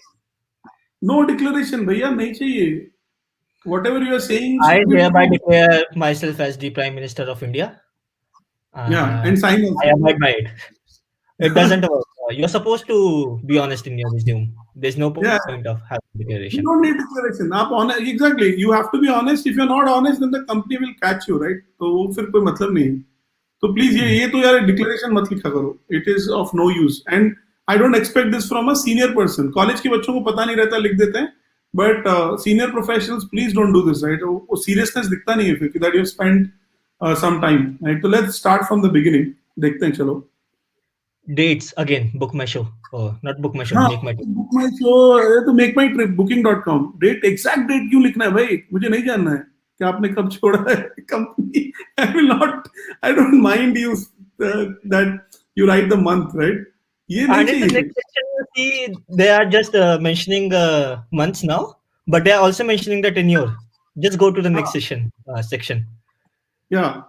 No declaration भैया नहीं चाहिए. Whatever you are saying I should be hereby true. declare myself as the Prime Minister of India. Yeah, Uh, and sign I also. abide by it. It doesn't work. You're supposed to be honest in your resume. There's no point Yeah, of having declaration. you don't need declaration. आप honest, exactly. You have to be honest. If you're not honest, then the company will catch you, right? तो वो फिर कोई मतलब नहीं है. तो please ये तो यार डिक्लेरेशन मत लिखा करो. It is of no use, and I don't expect this from a senior person. College के बच्चों को पता नहीं रहता, लिख देते हैं, but senior professionals please don't do this, right? वो सीरियसनेस दिखता नहीं है फिर that you spend some time, right? तो let's start from the beginning. देखते हैं, चलो. Dates again. Book my show. Oh, not book my show. हाँ, Make my trip. Book My Show, तो Make My Trip booking.com. Date, exact date क्यों लिखना है भाई? मुझे नहीं जानना है कि आपने कब छोड़ा है company. I will not, I don't mind you that you right the month, right? ये नहीं And in the चाहिए. next section, you see they are just mentioning months now, but they are also mentioning the tenure. Just go to the next हाँ, section. या,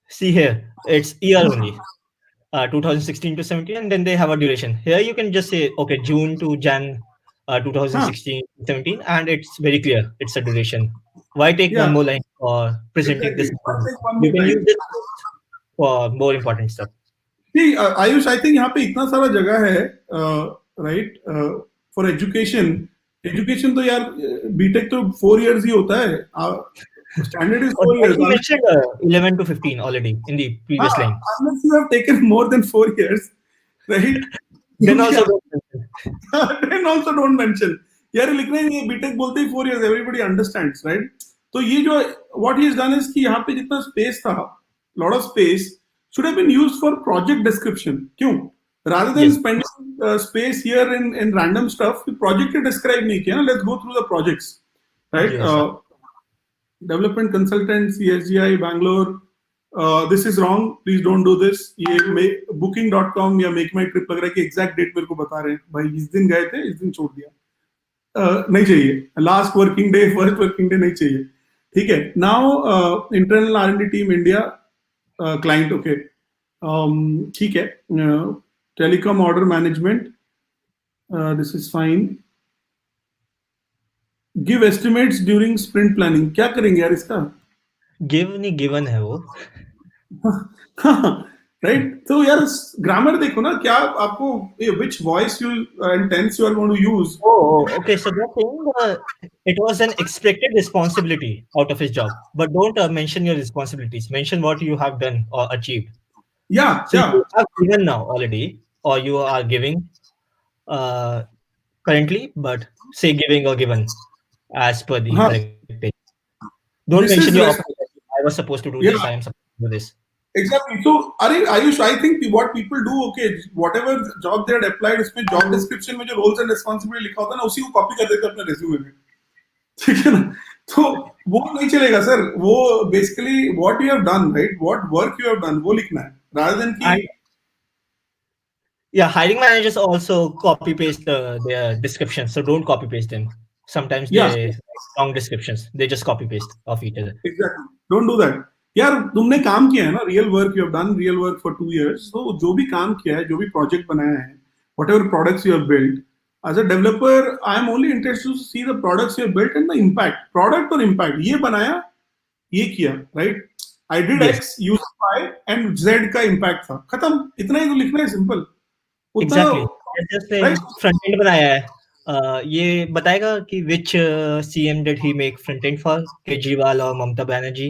See here, it's year only, 2016 to 17, and then they have a duration. Here you can just say, okay, June to Jan, हाँ, 2016 to 17, and it's very clear. It's a duration. Why take one या, more line for presenting this exactly. बस information? एक one You more can use line. this for more important stuff. See, Ayush, I think यहाँ पे इतना सारा जगह है, right, for education. Education तो यार बीटेक तो 4 years ही होता है. Standard is Oh, four but he years mentioned 11 to 15 already in the हाँ, previous line. unless you have taken more than 4 years, right? Then You also can, don't mention. then also don't mention. यार लिखना ही नहीं है, BTech बोलते ही 4 years, everybody understands, right? तो ये जो what he has done is कि यहाँ पे जितना स्पेस था, lot of space should have been used for project description. क्यों? Rather than Yes, spending space here in random stuff, project के describe नहीं किया ना. Let's go through the projects, right? yes. Development consultant, CSGI, Bangalore. This is wrong. Please don't do this. ये booking.com या make my trip लग रहा है कि exact date मेरे को बता रहे हैं. भाई इस दिन गए थे, इस दिन छोड़ दिया. नहीं चाहिए. Last working day, first working day नहीं चाहिए. ठीक है. Now internal R&D team India, client, okay. ठीक है. Telecom order management. This is fine. Give estimates during sprint planning. क्या करेंगे यार इसका? Give नहीं given है वो. राइट? तो यार ग्रामर देखो ना, क्या आपको which voice you and tense you are going to use. Okay. So they're saying it was an expected responsibility out of his job, but don't mention your responsibilities. Mention what you have done or achieved. या So या you have given now already, or you are giving uh, currently, but say giving or given as per the हाँ, correct page. Don't mention this your is option. Rest. I was supposed to do this. I या am supposed to do this. exactly. So, Ayush, I think what people do, okay, whatever job they had applied, उसमें job description में जो roles and responsibility लिखा होता है ना, उसी को copy कर देते हैं अपने resume में. ठीक है ना? तो वो नहीं चलेगा सर. वो basically what you have done, right? What work you have done, वो लिखना है. Rather than कि And yeah, hiring managers also copy paste their descriptions, so don't copy paste them. Sometimes yeah, they write wrong descriptions. They just copy paste of each other. Exactly. Don't do that. यार तुमने काम किया है ना, real work you have done, real work for 2 years. तो जो भी काम किया है, जो भी प्रोजेक्ट बनाया है, whatever products you have built, as a developer I am only interested to see the products you have built and the impact. Product और इम्पैक्ट, ये बनाया, ये किया, right? I did Yes, X, use Y and Z का impact था, खत्म. इतना ही तो लिखना है, सिंपल उतना. exactly. They're just saying right? front end बनाया है. ये बताएगा कि which CM did he make front end for? Kejriwal और ममता बनर्जी.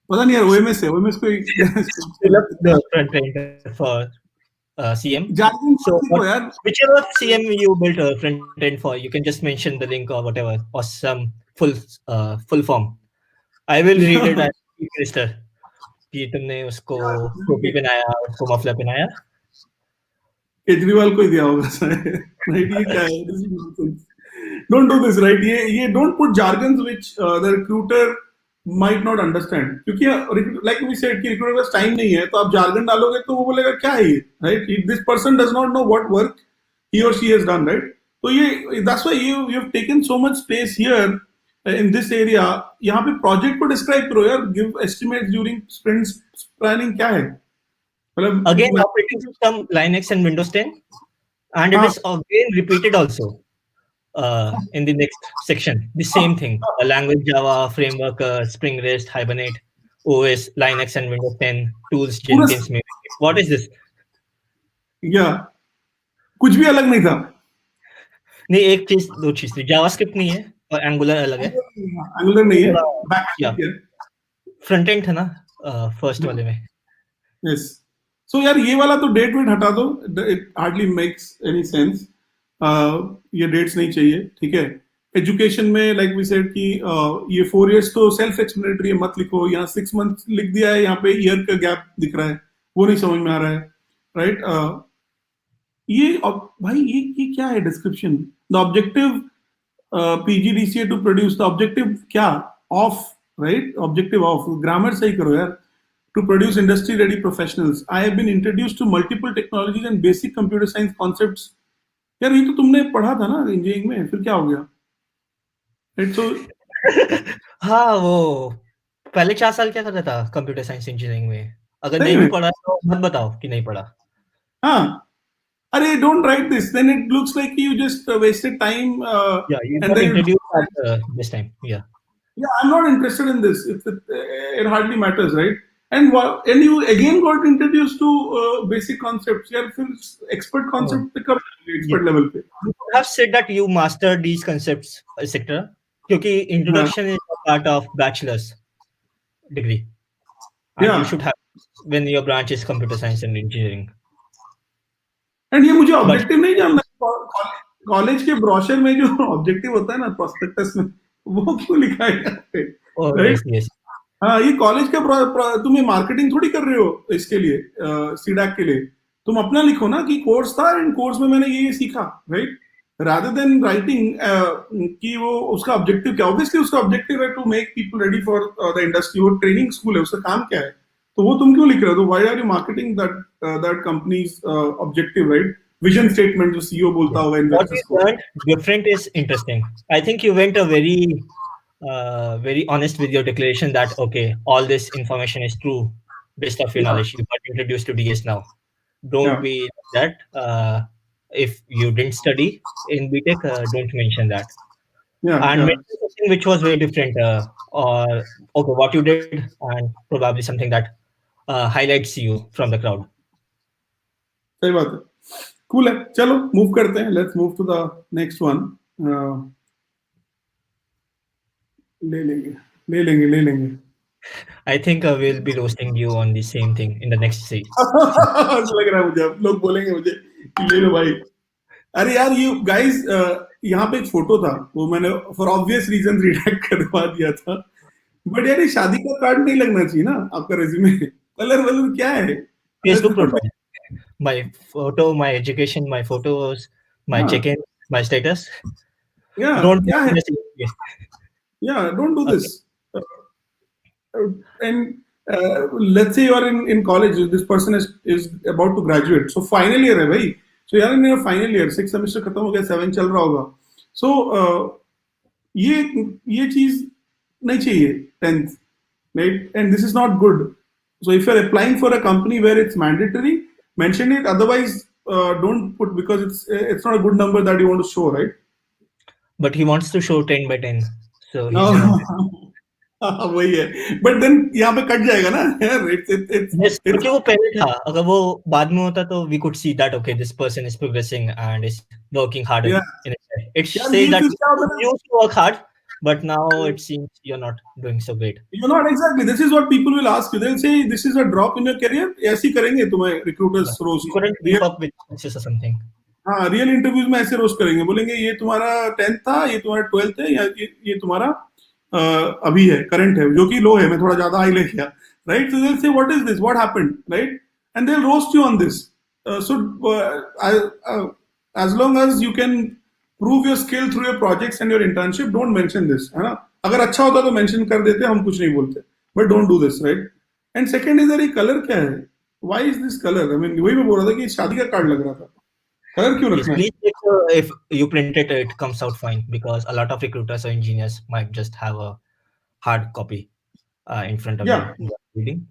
पता नहीं यार, ओएमएस है, ओएमएस को Fill up the front end for CM. Jargon So को what, यार. whichever CM you built a front end for, you can just mention the link or whatever or some full form. I will read it as Mr. कि तुमने उसको टोपी पहनाया, उसको muffler पहनाया. केजरीवाल को ही दिया होगा राइट? ये क्या है? Don't do this, right? ये don't put jargons which the recruiter might not understand. क्योंकि लाइक वी सेड कि रिक्रूटर के पास टाइम नहीं है, तो आप jargon डालोगे तो वो बोलेगा क्या है ये, right? This person does not know what work he or she has done, right? तो ये that's why you have taken so much space here in this area. यहाँ पे प्रोजेक्ट को डिस्क्राइब करो यार, give estimate during sprints planning. क्या है Again, मतलब? operating system Linux and Windows 10, and it हाँ, is again repeated also in the next section. The same thing: language Java, framework Spring REST, Hibernate, OS Linux and Windows 10, tools पूरा. Jenkins. Maybe. What is this? या कुछ भी अलग नहीं था. नहीं, एक चीज दो चीज थी. जावास्क्रिप्ट नहीं है और एंगुलर अलग है. एंगुलर नहीं है, बैकएंड या है. फ्रंट एंड था ना फर्स्ट वाले में. यस. सो यार ये वाला तो डेट वेट हटा दो. It hardly makes any sense. ये डेट्स नहीं चाहिए, ठीक है? एजुकेशन में लाइक वी सेड कि ये 4 years तो सेल्फ एक्सप्लेनेटरी है, मत लिखो. यहाँ 6 months लिख दिया है, यहाँ पे ईयर का गैप दिख रहा है, वो नहीं समझ में आ रहा है, राइट? ये भाई ये क्या है description? The objective PGDCA to produce, the objective क्या? Of, right? Objective of. Grammar सही करो यार. To produce industry-ready professionals, I have been introduced to multiple technologies and basic computer science concepts. यार ये तो तुमने पढ़ा था ना इंजीनियरिंग में, फिर क्या हो गया? Right? So हाँ, वो पहले 4 साल क्या कर रहा था कंप्यूटर साइंस इंजीनियरिंग में? अगर सही नहीं भी में. पढ़ा तो मत बताओ कि नहीं पढ़ा. हाँ. अरे don't write this. Then it looks like you just wasted time. Yeah, you And got then introduced at this time. Yeah. yeah, I'm not interested in this. It hardly matters, right? And you again got introduced to basic concepts. यार फिर expert concept पे कब expert level पे? You could have said that you mastered these concepts, etc. क्योंकि introduction is a part of bachelor's degree, and Yeah. you should have when your branch is computer science and engineering. And ये मुझे But objective नहीं जानना. College के brochure में जो objective होता है ना प्रोस्पेक्टस में, वो क्यों लिखा है यहाँ पे, oh राइट? yes, yes. हाँ, ये कॉलेज का तुम्हें मार्केटिंग थोड़ी कर रहे हो इसके लिए, सीडैक के लिए. तुम अपना लिखो ना कि कोर्स था एंड कोर्स में मैंने ये सीखा, राइट? रादर देन राइटिंग कि वो उसका ऑब्जेक्टिव क्या. ऑब्वियसली उसका ऑब्जेक्टिव है to make people ready for the industry. वो ट्रेनिंग स्कूल है, उसका काम क्या है? तो वो तुम क्यों लिख रहे हो? तो why are you marketing that companies objective, right? Vision statement जो सीईओ बोलता होगा What इन्वेस्टर्स you को. learned different is interesting. I think you went a very honest with your declaration that okay, all this information is true based off your Yeah. knowledge. You got introduced to DS now. Don't Yeah. be like that. If you didn't study in BTech, don't mention that. Yeah, And yeah. mention something which was very different, or okay, what you did, and probably something that highlights you from the crowd. सही बात है. Cool है. चलो move करते हैं. Let's move to the next one. ले लेंगे ले लेंगे ले लेंगे. I think we'll be roasting you on the same thing in the next ऐसा लग रहा है मुझे. अब लोग बोलेंगे मुझे कि ले लो भाई. अरे यार यू गाइस, यहाँ पे एक फोटो था, वो मैंने फॉर ऑब्वियस रीजन रिडैक्ट करवा दिया था. बट यार ये शादी का कार्ड नहीं लगना चाहिए ना आपका रेज्यूमे. कलर वलर क्या है? Facebook profile. My photo, my education, my photos, my हाँ. check-in, my status. Yeah, Don't क्या है? okay. Yeah, don't do Okay. this. And let's say you are in college, this person is about to graduate. So final year है भाई. So यार in your final year, 6 semester खत्म हो गया, 7 चल रहा होगा. So ये चीज नहीं चाहिए 10th, right? And this is not good. So if you're applying for a company where it's mandatory, mention it. Otherwise, don't put, because it's not a good number that you want to show, right? But he wants to show 10 by 10. So he's No. gonna. वही है. But then यहाँ पे cut जाएगा ना यार. Yes, क्योंकि वो पहले था. अगर वो बाद में होता तो we could see that okay, this person is progressing and is working harder Yeah. in it. It यार says ये that चीज क्या होता है you used to work hard, but now it seems you're not doing so great. you're not exactly. This is what people will ask you. They'll say this is a drop in your career. ऐसे ही करेंगे तुम्हें recruiters You रोज. couldn't keep up with success or something. हाँ, real interviews में ऐसे roast करेंगे. बोलेंगे ये तुम्हारा 10th था, ये तुम्हारा 12th है, या ये तुम्हारा अभी है, करंट है, जो कि लो है. मैं थोड़ा ज्यादा हाई ले किया, राइट? सो दे से what is this, what happened, right? And they will roast you on this. So as long as you can prove your skill through your projects and your internship, don't mention this, है ना? अगर अच्छा होता तो mention कर देते, हम कुछ नहीं बोलते. But don't do this, right? And second is ये कलर क्या है? Why is this colour? I mean वही मैं बोल रहा था कि शादी का कार्ड लग रहा था. कलर क्यों Yes, रखना है? please check if you print it, it comes out fine because a lot of recruiters or engineers might just have a hard copy in front of Yeah. them while reading.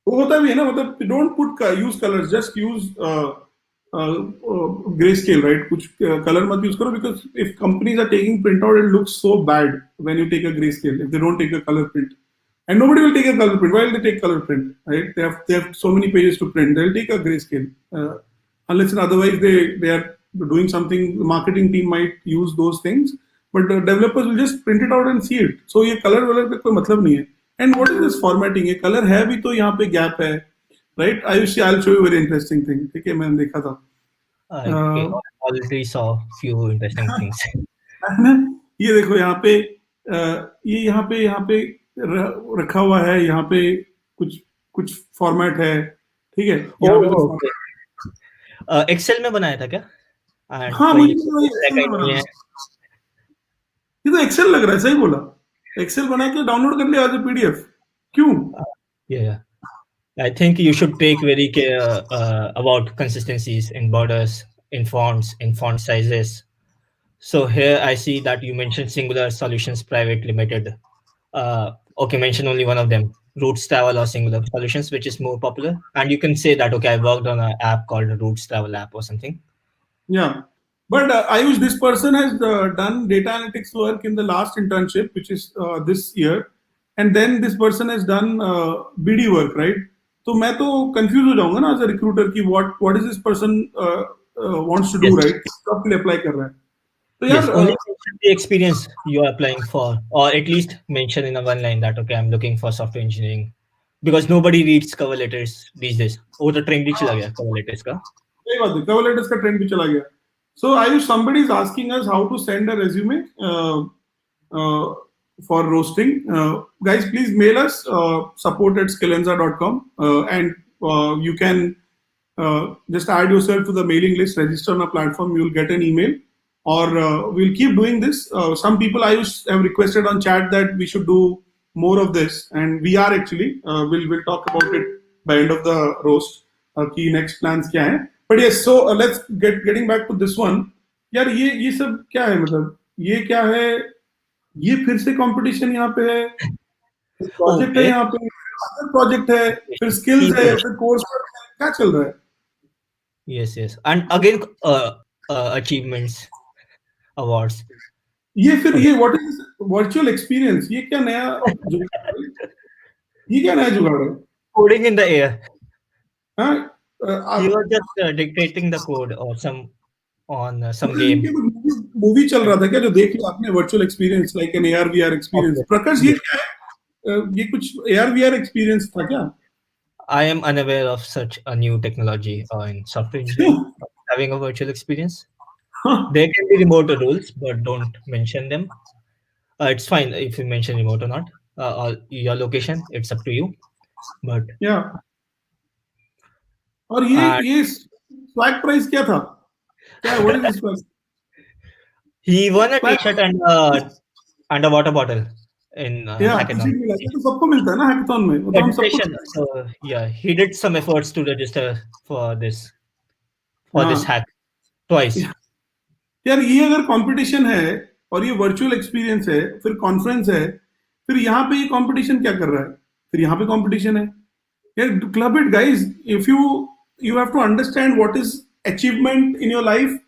वो होता भी है ना, मतलब don't put use colours, just use grey scale, right? कुछ colour मत use करो, because if companies are taking print out, it looks so bad when you take a grey scale, if they don't take a colour print. And nobody will take a color print. Why will they take color print, right? They have so many pages to print. They'll take a grayscale, unless and otherwise they are doing something. The marketing team might use those things, but the developers will just print it out and see it. So ये color वाले पे कोई मतलब नहीं है. And what is this formatting? ये color है भी तो यहाँ पे gap है, right? I'll show you a very interesting thing. ठीक है, मैंने देखा था. Okay, I already saw few interesting things. ये देखो यहाँ पे, ये यहाँ पे रखा हुआ है. यहाँ पे कुछ कुछ फॉर्मेट है, ठीक है? यहाँ पे कुछ okay. Excel में बनाया था क्या? And हाँ, कोई मुझे तो Excel Excel का में नहीं बना. है. ये तो एक्सेल लग रहा है. सही बोला. एक्सेल बना के डाउनलोड कर लिया एज ए पीडीएफ. क्यों? Yeah. I think you should take very care about consistencies in borders, in fonts, in font sizes. So here I see that you mentioned Singular Solutions Private Limited. Okay, mention only one of them, Roots Travel or Singular Solutions, which is more popular. And you can say that, okay, I worked on an app called Roots Travel app or something. Yeah. But Ayush, this person has done data analytics work in the last internship, which is this year. And then this person has done BD work, right? तो मैं तो confuse हो जाऊंगा ना as a recruiter की what is this person wants to do, Yes. right? किस job के लिए अप्लाई कर रहा है. तो Yes, यार only mention the experience you are applying for, or at least mention in a one line that, okay, I'm looking for software engineering. Because nobody reads cover letters these days. वो तो trend ही चला गया cover letters का. सही बात है, cover letters का trend भी चला गया. So Ayush, somebody is asking us how to send a resume for roasting. Guys, please mail us support@skillenza.com, and you can just add yourself to the mailing list, register on a platform, you will get an email. Or we'll keep doing this. Some people Ayush have requested on chat that we should do more of this, and we are actually. We'll talk about it by end of the roast. Key next plans क्या है. But yes, so let's getting back to this one. यार ये सब क्या है, मतलब ये क्या है? ये फिर से कंपटीशन यहाँ पे है, प्रोजेक्ट है, यहाँ पे प्रोजेक्ट है, फिर स्किल्स है, फिर कोर्स है, क्या चल रहा है? Yes. And again, achievements, awards. ये फिर ये व्हाट इज वर्चुअल एक्सपीरियंस? ये क्या नया जो ये क्या नया जुगाड़ है? coding in the air. हाँ, He आप was just dictating the code or some on some मतलब इनके game. कुछ मूवी चल रहा था क्या जो देख लिया आपने, virtual experience like an AR VR experience? Okay. प्रकाश ये Yes. क्या है? ये कुछ AR VR एक्सपीरियंस था क्या? I am unaware of such a new technology in software engineering, having a virtual experience. There can be remote rules, but don't mention them. It's fine if you mention remote or not. Or your location, it's up to you. But या और uh, ये swag price क्या था? क्या है? What is this price? he won a swag T-shirt and a water bottle in या hackathon. T-shirt मिला, ये तो सबको मिलता है ना हैकाथॉन में, वो तो हम सबको Registration. So yeah, he did some efforts to register for this हाँ hack twice. यार, ये अगर कंपटीशन है और ये वर्चुअल एक्सपीरियंस है, फिर कॉन्फ्रेंस है, फिर यहाँ पे ये कंपटीशन क्या कर रहा है? फिर यहाँ पे कंपटीशन है यार, club it guys. If you have to understand what is achievement in your life,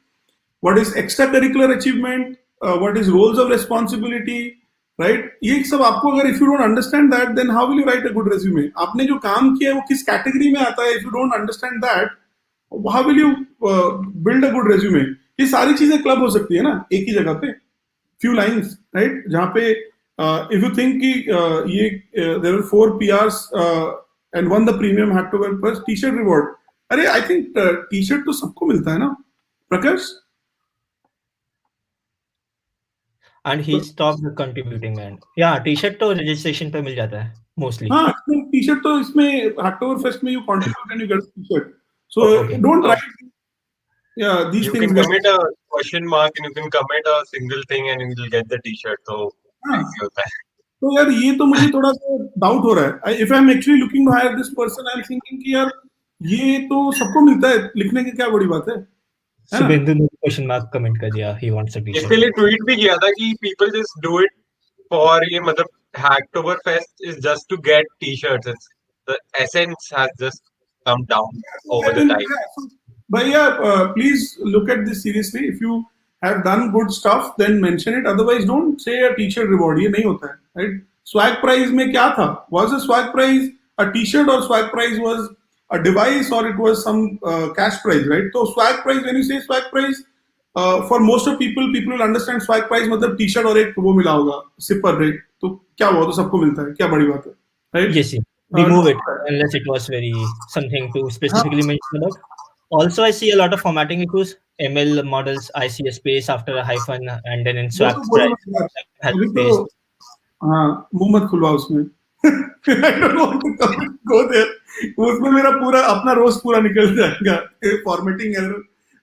what is extracurricular achievement, what is roles of responsibility, right? ये सब आपको अगर if you don't understand that, then how will you write a good resume? आपने जो काम किया है वो किस कैटेगरी में आता है? If you don't understand that, how will you build a good resume? ये सारी चीजें क्लब हो सकती है ना एक ही जगह पे, few lines, right? जहाँ पे if you think कि ये there were 4 PRs and one the premium had to wear first t-shirt reward. अरे I think t-shirt तो सबको मिलता है ना प्रकाश? And he stopped contributing. And yeah, T-shirt तो registration पे मिल जाता है mostly. हाँ, इसमें टी-शर्ट तो इसमें हैकटोवर फेस्ट में you contribute and you get t-shirt. So Okay. Don't Uh, right या these you things can guys. commit a question mark and you can commit a single thing and you'll get the t-shirt. So easy होता है. तो यार ये तो मुझे थोड़ा सा डाउट हो रहा है. If I am actually looking to hire this person, I am thinking कि यार ये तो सबको मिलता है, लिखने की क्या बड़ी बात है ना? Subhendu ने question mark comment कर दिया. He wants a T-shirt. इसलिए ट्वीट भी किया था कि people just do it for ये मतलब Hacktoberfest is just to get t-shirts. It's, the essence has just come down over the time. But yeah, please look at this seriously. If you have done good stuff, then mention it. Otherwise, don't say a t-shirt reward. ये नहीं होता है, right? Swag prize में क्या था? Was a swag prize a t-shirt or swag prize was a device or it was some cash prize, right? So swag prize, when you say swag prize, for most of people will understand swag prize मतलब t-shirt और एक वो मिला होगा zipper, right? तो क्या हुआ? तो सबको मिलता है, क्या बड़ी बात है, right? Yes, yes. Remove it unless it was very something to specifically mention about. Also, I see a lot of formatting issues. ML models, I see a space after a hyphen, and then in वो swag तो बोलो price मत यार. has अभी a तो space. हाँ, मुंह मत खुलवा उसमें. I don't want to go there. उसमें मेरा पूरा अपना रोस्ट पूरा निकल जाएगा फॉर्मेटिंग एरर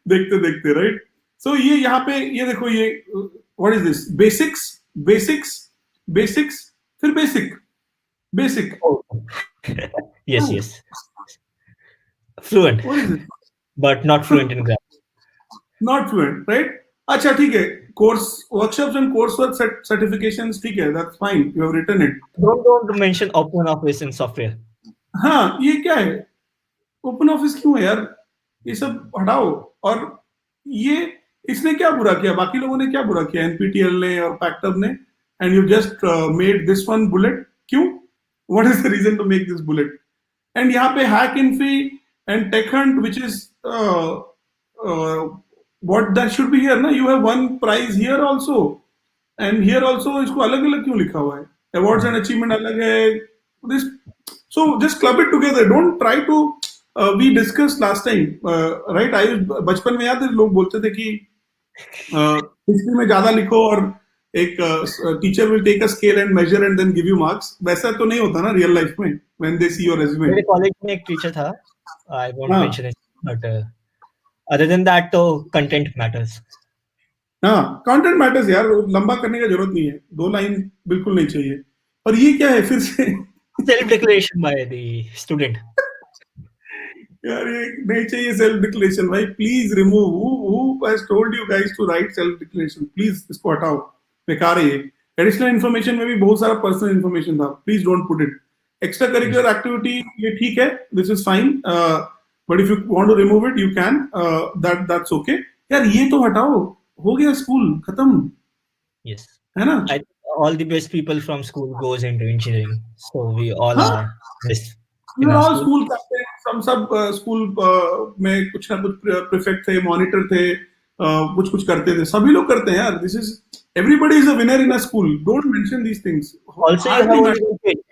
देखते देखते, राइट? सो ये यहाँ पे ये देखो, ये what is this? Basics basics basics, फिर basic basic. Oh. Yes, yes. Fluent, what is this? but not fluent in grammar. Not fluent, right? अच्छा ठीक है, course workshops and course work certifications, ठीक है, that's fine, you have written it. Don't mention open office in software. हाँ, ये क्या है? Open office क्यों है यार? ये सब हटाओ. और ये इसने क्या बुरा किया? बाकी लोगों ने क्या बुरा किया? एनपीटीएल ने और पैक्टअप ने, and you just made this one bullet. क्यों? What is the reason to make this bullet? And यहाँ पे hack Infy and tech hunt which is what that should be here ना. You have one prize here also and here also. इसको अलग अलग क्यों लिखा हुआ है? अवार्ड्स एंड अचीवमेंट अलग है. This, so just club it together. Don't try to we discussed last time, right? Ayush, बचपन में याद है लोग बोलते थे कि हिस्ट्री में ज्यादा लिखो और एक teacher will take a scale and measure and then give you marks. वैसा तो नहीं होता ना रियल लाइफ में when they see your resume. मेरे कॉलेज में एक टीचर था, I won't हाँ mention it, but other than that, तो content matters. हाँ, कंटेंट मैटर्स यार. लंबा करने की जरूरत नहीं है, 2 लाइन बिल्कुल नहीं चाहिए. और ये क्या है फिर से? Self-declaration by the student. यार ये नहीं चाहिए सेल्फ डिक्लेरेशन भाई. Please remove. Who has told you guys to write self declaration? Please इसको हटाओ, बेकार है ये. एडिशनल इन्फॉर्मेशन में भी बहुत सारा पर्सनल इन्फॉर्मेशन था. Please don't put it. Extra curricular activity ये ठीक है, this is fine, but if you want to remove it you can. That's okay. यार ये तो हटाओ. हो गया, स्कूल खत्म Yes. है ना? I all the best people from school goes into engineering. So we all हाँ, are best we in were our all school. school captains. हम सब स्कूल में कुछ ना कुछ प्रीफेक्ट थे, मॉनिटर थे, कुछ कुछ करते थे. सभी लोग करते हैं यार. This is everybody is a winner in a school. Don't mention these things. Also, you have Hardly only matter. one page.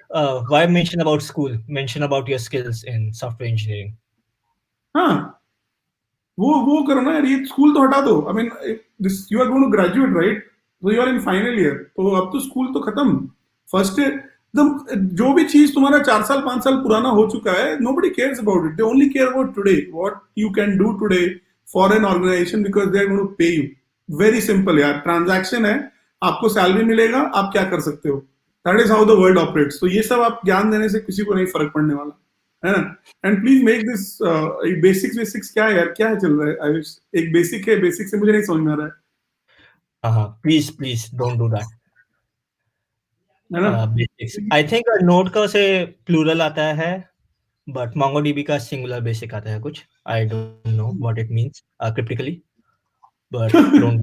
Why mention about school? Mention about your skills in software engineering. हाँ, वो करो ना यार. ये school तो हटा दो. I mean this you are going to graduate right, तो you are in final year, तो अब तो स्कूल तो खत्म. फर्स्ट जो भी चीज तुम्हारा 4 साल 5 साल पुराना हो चुका है, nobody cares about it. They only care about today, what you can do today for an organization because they are going to pay you. Very simple यार. ट्रांजैक्शन है, आपको सैलरी मिलेगा, आप क्या कर सकते हो. That is how the world operates. तो ये सब आप ज्ञान देने से किसी को नहीं फर्क पड़ने वाला है ना. And please make this basics. Basics क्या है यार, क्या है चल रहा है आयुष. एक बेसिक है, बेसिक से मुझे नहीं समझ में आ रहा Please don't do that. है ना. Basics. I think नोड का से प्लूरल आता है, but MongoDB का सिंगुलर बेसिक आता है कुछ. I don't know what it means cryptically, but don't.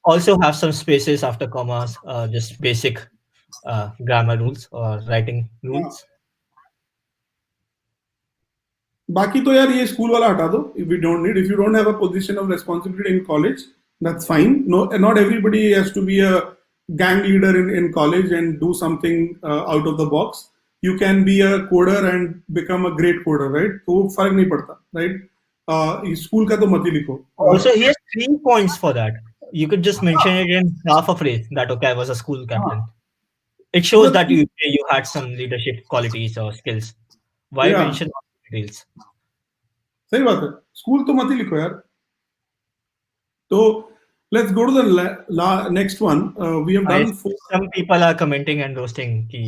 Also have some spaces after commas, just basic grammar rules or writing rules. बाकी तो यार ये स्कूल वाला हटा दो. We don't need. If you don't have a position of responsibility in college, that's fine. No, not everybody has to be a gang leader in college and do something out of the box. You can be a coder and become a great coder, right? तो फर्क नहीं पड़ता, right? School का तो मत ही लिखो. Also, he has 3 points for that. You could just mention it in half a phrase that okay, I was a school captain. It shows that you had some leadership qualities or skills. Why Yeah. mention all the details? सही बात है. School तो मत ही लिखो यार. तो let's go to the next one. We have done 4. Some people are commenting and roasting ki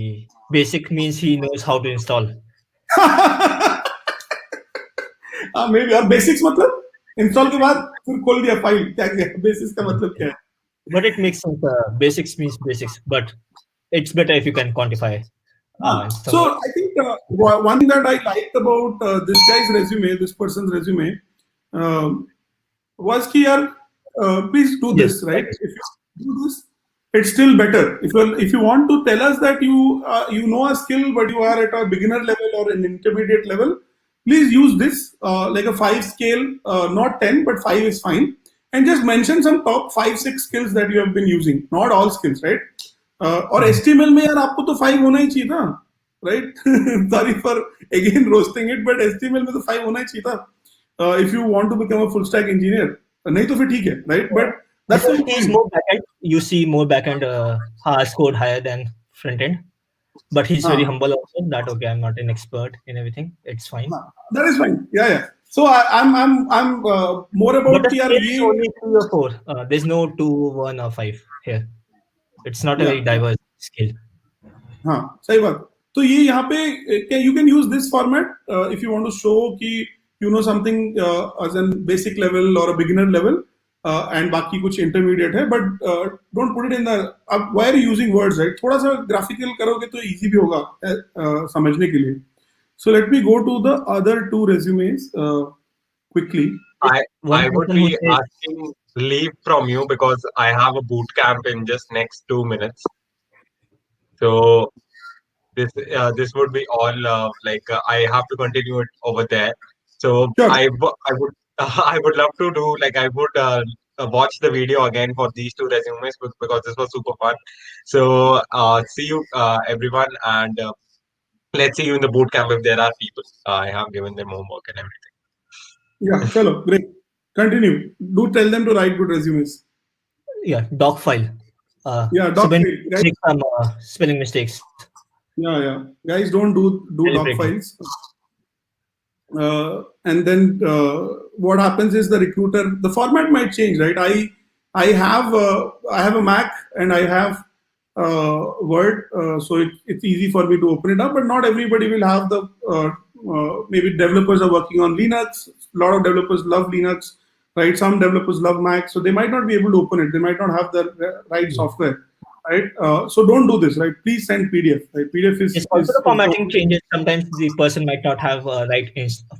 basic means he knows how to install. maybe. और basics मतलब इंस्टॉल के बाद फिर खोल दिया फाइल. क्या क्या बेसिक्स का मतलब क्या है? But it makes sense. Basics means basics, but it's better if you can quantify. So I think one thing that I liked about this guy's resume, this person's resume, was कि यार please do this, Yes, right? right. If you do this, it's still better. If you want to tell us that you know a skill but you are at a beginner level or an intermediate level, please use this like a 5 scale, not 10 but 5 is fine, and just mention some top 5-6 skills that you have been using, not all skills, right? और HTML में यार आपको तो 5 होना ही चाहिए था, right? Sorry for again roasting it, but HTML में तो 5 होना ही चाहिए था. If you want to become a full stack engineer, नहीं तो फिर ठीक है, right? But that's Because the he's more backend. You see more backend has scored higher than front end, but he's very humble also. That okay, I'm not an expert in everything. It's fine. that is fine. Yeah. So I'm more about But the यार scale is ये. only 3 or 4. There's no 2, 1 or 5 here. It's not a very diverse scale. हाँ, सही बात. तो ये यहाँ पे you can use this format if you want to show कि you know something as a basic level or a beginner level, and बाकी कुछ intermediate है, but don't put it in the. Why are you using words, right? थोड़ा सा graphical करोगे तो easy भी होगा समझने के लिए. So let me go to the other 2 resumes quickly. I would be asking leave from you because I have a boot camp in just next 2 minutes. So this would be all I have to continue it over there. So Sure. I would I would love to do I would watch the video again for these 2 resumes because this was super fun. So see you everyone, and let's see you in the boot camp if there are people. I have given them homework and everything. Yeah, chalo, great. Continue. Do tell them to write good resumes. Yeah, doc file. Yeah, doc Subhendu file, guys. make some spelling mistakes. Yeah. Guys, don't do doc Celebrate. files. And then what happens is the recruiter, the format might change, right? I have a Mac and I have Word, so it's easy for me to open it up. But not everybody will have the. Maybe developers are working on Linux. A lot of developers love Linux, right? Some developers love Mac, so they might not be able to open it. They might not have the right software, right? So don't do this, right? Please send PDF. Right? PDF is Also the formatting changes. Sometimes the person might not have right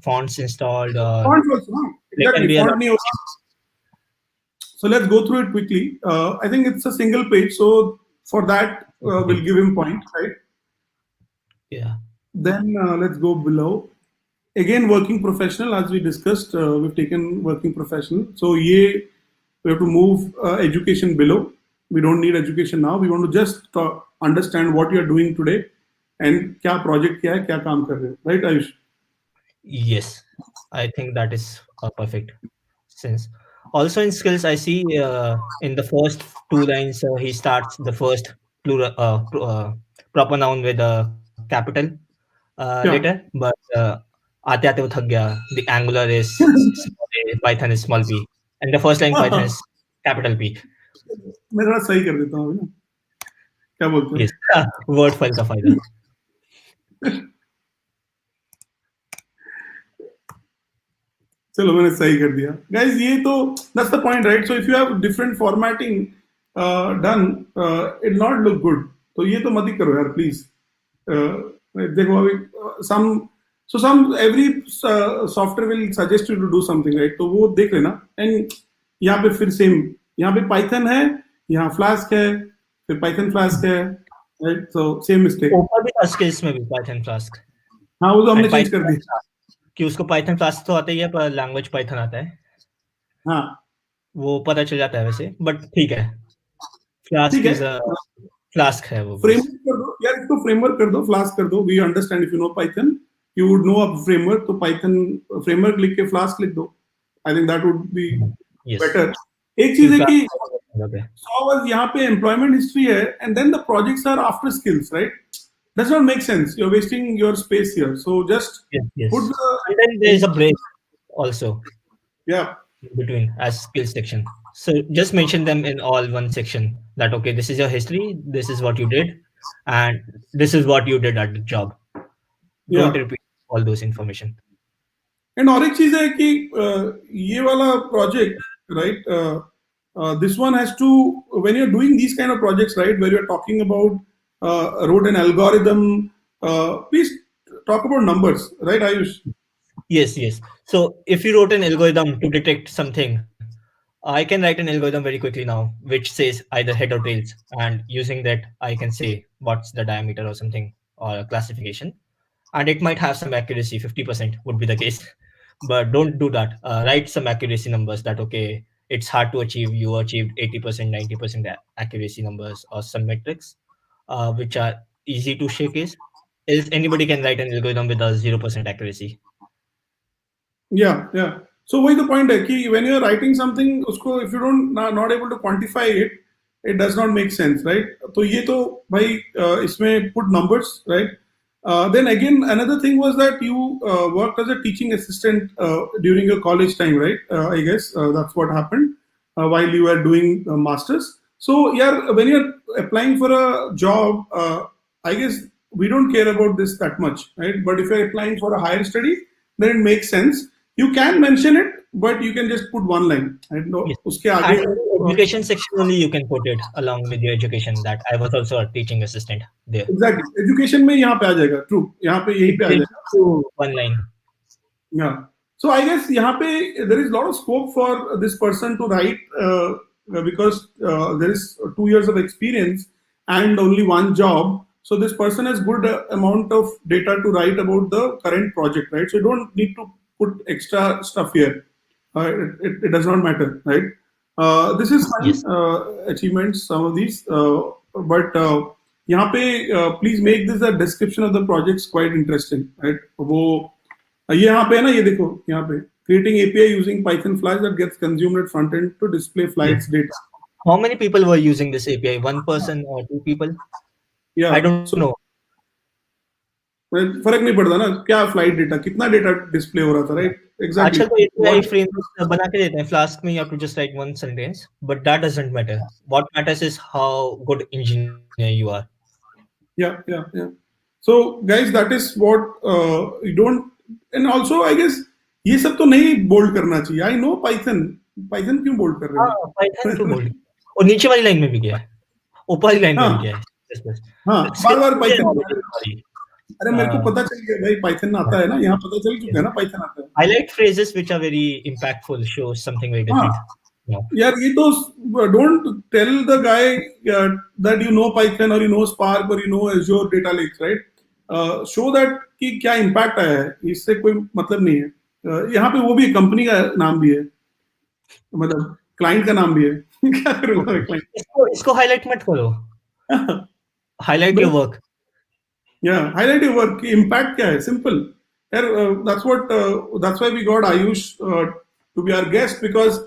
fonts installed. Fonts also, huh? Exactly. Font nahi hoga. So let's go through it quickly. I think it's a single page, so For that, we'll Okay. give him point, right? Yeah. Then let's go below. Again, working professional, as we discussed, we've taken working professional. So, we have to move education below. We don't need education now. We want to just understand what you are doing today and क्या project क्या है, क्या काम कर रहे हो, right, Ayush? Yes. I think that is perfect sense. Also in skills, I see in the first two lines he starts the first plural proper noun with a capital letter, Yeah. but आते आते वो थक गया. The Angular is small a, Python is small p, and the first line Python is capital P. मैं थोड़ा सही कर देता हूँ अभी ना क्या बोलते हो Yes. Word file का फायदा. चलो मैंने सही कर दिया गाइस ये तो that's the point right so if you have different formatting done it not look good तो ये तो मत ही करो यार प्लीज देखो अभी some so some every software will suggest you to do something right तो वो देख लेना एंड यहाँ पे फिर सेम यहाँ पे पाइथन है यहाँ फ्लास्क है फिर पाइथन फ्लास्क है राइट सो सेम मिस्टेक ऊपर भी था skills में भी Python Flask हाँ वो तो हमने and चेंज Python कर दिया कि उसको Python Flask तो आता ही है पर लैंग्वेज Python आता है. हाँ वो पता चल जाता है वैसे, बट ठीक है. फ्लास्क ठीक है इज अ फ्लास्क है वो बस. फ्रेमवर्क कर दो यार इसको फ्रेमवर्क कर दो फ्लास्क कर दो we understand if you know Python you would know a framework तो पाइथन फ्रेमवर्क लिख के फ्लास्क लिख दो I think that would be yes better एक कि चीज है कि फ्लास्क है. 100 यहाँ पे एम्प्लॉयमेंट हिस्ट्री है and then the projects are after skills right does not make sense you're wasting your space here so just Yes, yes. put the And then there is a break also yeah in between as skills section. So just mention them in all one section that okay, this is your history, this is what you did, and this is what you did at the job. Don't yeah repeat all those information. And और एक चीज है कि ये वाला project right this one has to when you're doing these kind of projects right where you're talking about wrote an algorithm please talk about numbers right Ayush Yes, yes. So if you wrote an algorithm to detect something, I can write an algorithm very quickly now, which says either head or tails, and using that, I can say what's the diameter or something or a classification, and it might have some accuracy. 50% would be the case, but don't do that. Write some accuracy numbers that okay, it's hard to achieve. You achieved 80%, 90% accuracy numbers or some metrics, which are easy to showcase. Is anybody can write an algorithm with a 0% accuracy. yeah so वही the point है कि when you're writing something उसको if you don't not able to quantify it it does not make sense right तो ये तो भाई इसमें put numbers right then again another thing was that you worked as a teaching assistant during your college time right I guess that's what happened while you were doing masters so yeah when you're applying for a job I guess we don't care about this that much right but if you're applying for a higher study then it makes sense you can mention it but you can just put one line right no Yes. उसके And आगे in the education section only you can put it along with your education that I was also a teaching assistant there. exactly education में यहाँ पे आ जाएगा true यहाँ पे यहीं It पे आ changes जाएगा to one line. yeah so I guess यहाँ पे there is a lot of scope for this person to write because there is 2 years of experience and only one job so this person has good amount of data to write about the current project right so you don't need to put extra stuff here it does not matter right this is fine Yes. achievements some of these but यहाँ पे please make this a description of the projects quite interesting right वो ये यहाँ पे है ना ये देखो यहाँ पे creating API using Python flags that gets consumed at front end to display flights data. How many people were using this API? One person or two people? Yeah. I don't So know. फर्क नहीं पड़ता ना क्या flight data कितना data display हो रहा था right exactly आजकल तो API framework बना के देते हैं. Flask में you have to just write one sentence, but that doesn't matter. What matters is how good engineer you are. yeah so guys that is what you don't and also I guess ये सब तो नहीं bold करना चाहिए I know Python क्यों bold कर रहे हाँ, Python क्यों बोल? और नीचे वाली लाइन में भी गया है. ऊपर वाली लाइन में भी गया है. हाँ बार बार पाइथन Sorry. अरे मेरे को पता चल गया भाई पाइथन आता है ना यहाँ पता चल चुका है ना पाइथन आता है Highlight phrases which are very impactful shows something very different. No. यार ये तो don't tell the guy that you know Python or you know Spark or you know Azure data lakes, right? Show that कि क्या impact आया है, इससे कोई मतलब नहीं है. यहाँ पे वो भी कंपनी का नाम भी है, मतलब क्लाइंट का नाम भी है. क्या करूँगा मैं क्लाइंट? इसको हाईलाइट मत करो, highlight your work. Yeah, highlight your work. Impact क्या है? Simple. यार, that's why we got Ayush to be our guest, because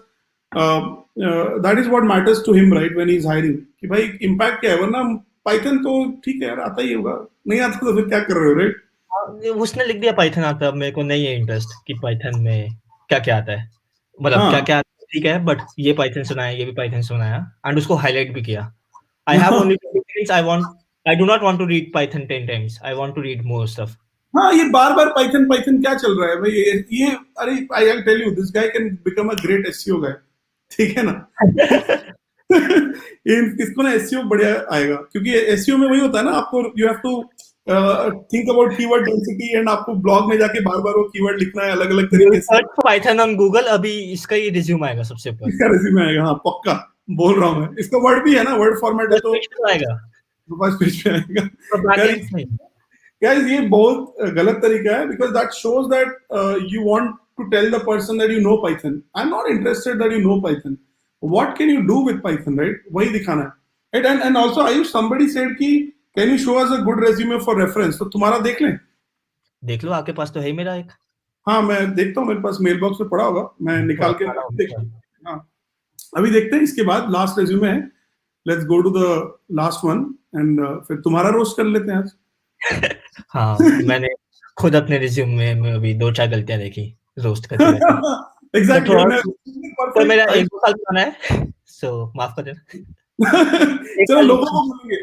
that is what matters to him, right? When he's hiring. कि भाई impact क्या है? वरना Python तो ठीक है यार, आता ही होगा. नहीं आता तो फिर क्या कर रहे हो, right? उसने लिख दिया पाइथन आता है, अब मेरे को नहीं है इंटरेस्ट कि पाइथन में क्या क्या आता है, मतलब क्या हाँ. क्या ठीक है, बट ये पाइथन सुनाया, ये भी पाइथन सुनाया, एंड उसको हाईलाइट भी किया. I have only 20 minutes. I do not want to read Python 10 times. I want to read more stuff. हाँ, ये बार बार पाइथन क्या चल रहा है भाई? ये अरे I tell you, this guy can become a great SEO guy. ठीक है ना? इसको ना एसईओ बढ़िया आएगा, क्योंकि एसईओ में वही होता है ना, आपको you have to think about keyword density, and आपको ब्लॉग में जाके बार बार वो कीवर्ड लिखना है अलग अलग तरीके से. सर्च पाइथन ऑन गूगल, अभी इसका ही रिज्यूम आएगा सबसे ऊपर. इसका रेज्यूमे आएगा, हाँ पक्का बोल रहा हूँ मैं. इसका वर्ड भी है ना, वर्ड फॉर्मेट है, तो आएगा, फर्स्ट पेज पे आएगा. बैकलिंक्स नहीं. Guys, ये बहुत गलत तरीका है, because that shows that you want to tell the person that you know Python. I'm not interested that you know Python. What can you do with Python, right? वही दिखाना है, right? And also, Ayush, somebody said कि can you show us a good resume for reference? तो तुम्हारा देख लें. देख लो, आपके पास तो है ही मेरा एक. हाँ, मैं देखता हूँ, मेरे पास मेल बॉक्स में पड़ा होगा, मैं निकाल के देखता हूँ. हाँ, अभी देखते हैं. इसके बाद लास्ट रेज्यूमे है. Let's go to the last one, and फिर तुम्हारा रोस्ट कर लेते हैं आज. हाँ, मैंने खुद अपने रिज्यूमे में अभी 2-4 गलतियां देखी रोस्ट करते रहते. एग्जैक्टली. तो मेरा 1-2 साल पुराना है, सो माफ कर देना. चलो, लोगों को बोलेंगे,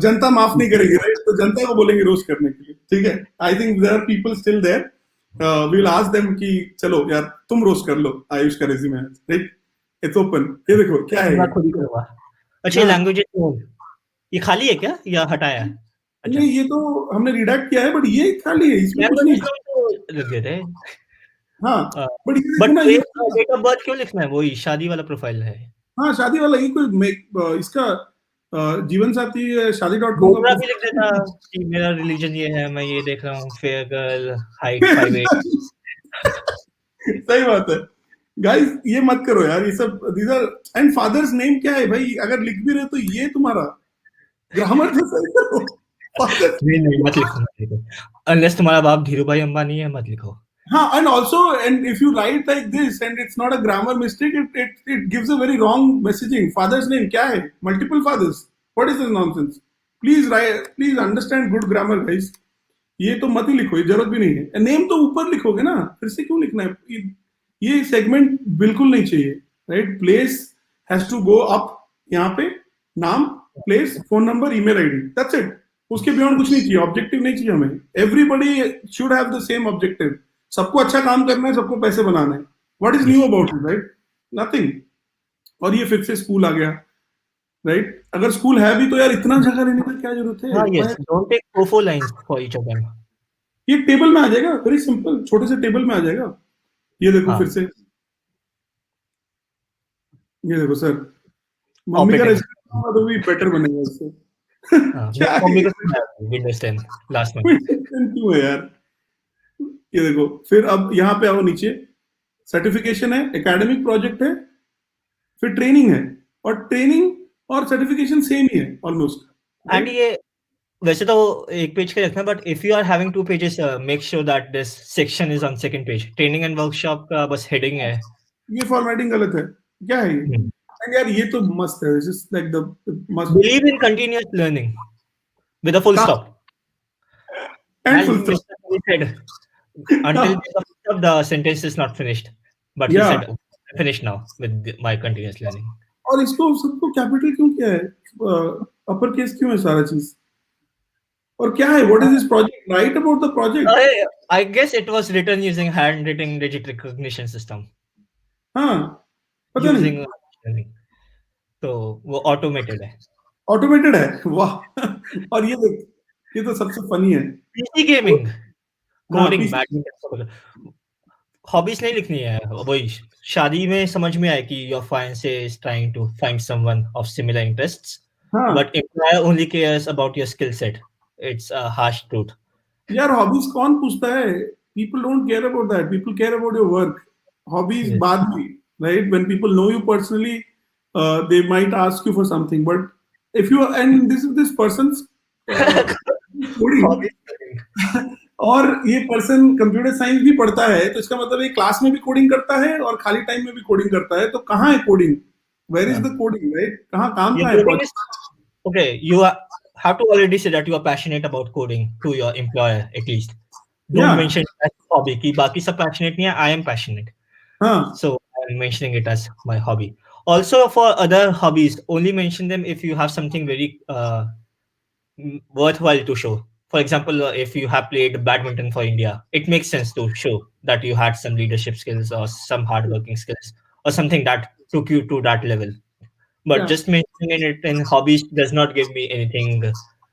जनता माफ नहीं करेगी, राइट? तो जनता को बोलेंगे रोस्ट करने के लिए, ठीक है? I think there are people still there. We will ask them कि चलो यार, तुम रोस्ट कर लो आयुष का रिज्यूमे, राइट? It's open. ये देखो क्या है. खुद ही करूंगा. अच्छा, लैंग्वेजेस ये खाली है क्या या हटाया है? अच्छा, नहीं, ये तो हमने रिडैक्ट किया है, बट ये खाली है, इसमें कुछ नहीं. लिख देते हैं. हाँ, बट डेट ऑफ बर्थ क्यों लिखना है? वही शादी वाला प्रोफाइल है. हाँ, शादी वाला. ये कोई इसका जीवन साथी शादी.com का भी लिख देता कि मेरा रिलीजन ये है, मैं ये देख रहा हूँ, फेयर गर्ल, हाइट 5'8". सही बात है. गाइस, ये मत करो यार, ये सब. These are, and father's name क्या है भाई? अगर लिख भी रहे तो ये तुम्हारा ग्रामर तो सही करो. नहीं, मत लिखो. अनलेस तुम्हारा बाप धीरू भाई अंबानी है, मत लिखो. हाँ, and also, and if you write like this and it's not a grammar mistake, it gives a very wrong messaging. Father's name क्या है? Multiple fathers. What is this nonsense? Please understand good grammar, guys. ये तो मत ही लिखो, ये जरूरत भी नहीं है. नेम तो ऊपर लिखोगे ना, फिर से क्यों लिखना है? ये सेगमेंट बिल्कुल नहीं चाहिए, right? Place has to go up. यहाँ पे नाम, place, phone number, email ID, that's it. उसके बियॉन्ड कुछ नहीं चाहिए. ऑब्जेक्टिव नहीं चाहिए हमें. Everybody should have the same objective. सबको अच्छा काम करना है, सबको पैसे बनाना है. What is new about it, right? Nothing. और ये फिर से स्कूल आ गया, राइट? अगर स्कूल है भी तो यार इतना जगह लेने की क्या जरूरत है? Yes, don't take 4 lines for each of them. ये टेबल में आ जाएगा, वेरी सिंपल, छोटे से टेबल में आ जाएगा. ये देखो फिर से, ये देखो सर, मम्मी का रेज्यूमे तो भी बेटर बनेगा इससे. क्या विंडोज 10 लास्ट में क्यों है यार? ये देखो, फिर अब यहाँ पे आओ नीचे. सर्टिफिकेशन है, एकेडमिक प्रोजेक्ट है, फिर ट्रेनिंग है. और ट्रेनिंग और सर्टिफिकेशन सेम ही है ऑलमोस्ट. एंड ये वैसे तो एक पेज का रखना, but if you are having 2 pages, make sure that this section is on second page. Training and workshop का बस हेडिंग है. ये फॉर्मेटिंग गलत है. क्या है ये? एंड यार ये तो मस्त है. This is like the must. Believe in continuous learning with a full stop. And full stop. Until the sentence is not finished, but he said finished now with my continuous learning. और इसको सबको capital क्यों किया है? Upper case क्यों है सारा चीज? और क्या है? What is this project? Write about the project. I guess it was written using handwritten digit recognition system. हाँ, पता नहीं. तो वो ऑटोमेटेड है. ऑटोमेटेड है, वाह. और ये देख, ये तो सबसे फनी है. PC gaming, coding, badminton, hobbies नहीं लिखनी है, वही शादी में समझ में आए कि your fiancé is trying to find someone of similar interests, हाँ but employer only cares about your skill set. It's a harsh truth. यार, हॉबीज कौन पूछता है? People don't care about that, people care about your work. Hobbies Yes. बाद में, right? When people know you personally, they might ask you for something, but if you and this persons coding, Hobbies. और ये person computer science भी पढ़ता है, तो इसका मतलब ये क्लास में भी कोडिंग करता है और खाली टाइम में भी कोडिंग करता है. तो कहाँ है coding? Where is Yeah. The coding, right? कहाँ काम Your कहाँ है? coding is okay. Have to already say that you are passionate about coding to your employer at least. या Don't mention it as hobby. कि बाकी सब passionate नहीं है. I am passionate. हाँ So I'm mentioning it as my hobby. Also, for other hobbies, only mention them if you have something very worthwhile to show. For example, if you have played badminton for India, it makes sense to show that you had some leadership skills or some hardworking skills or something that took you to that level. But या just mentioning it in hobbies does not give me anything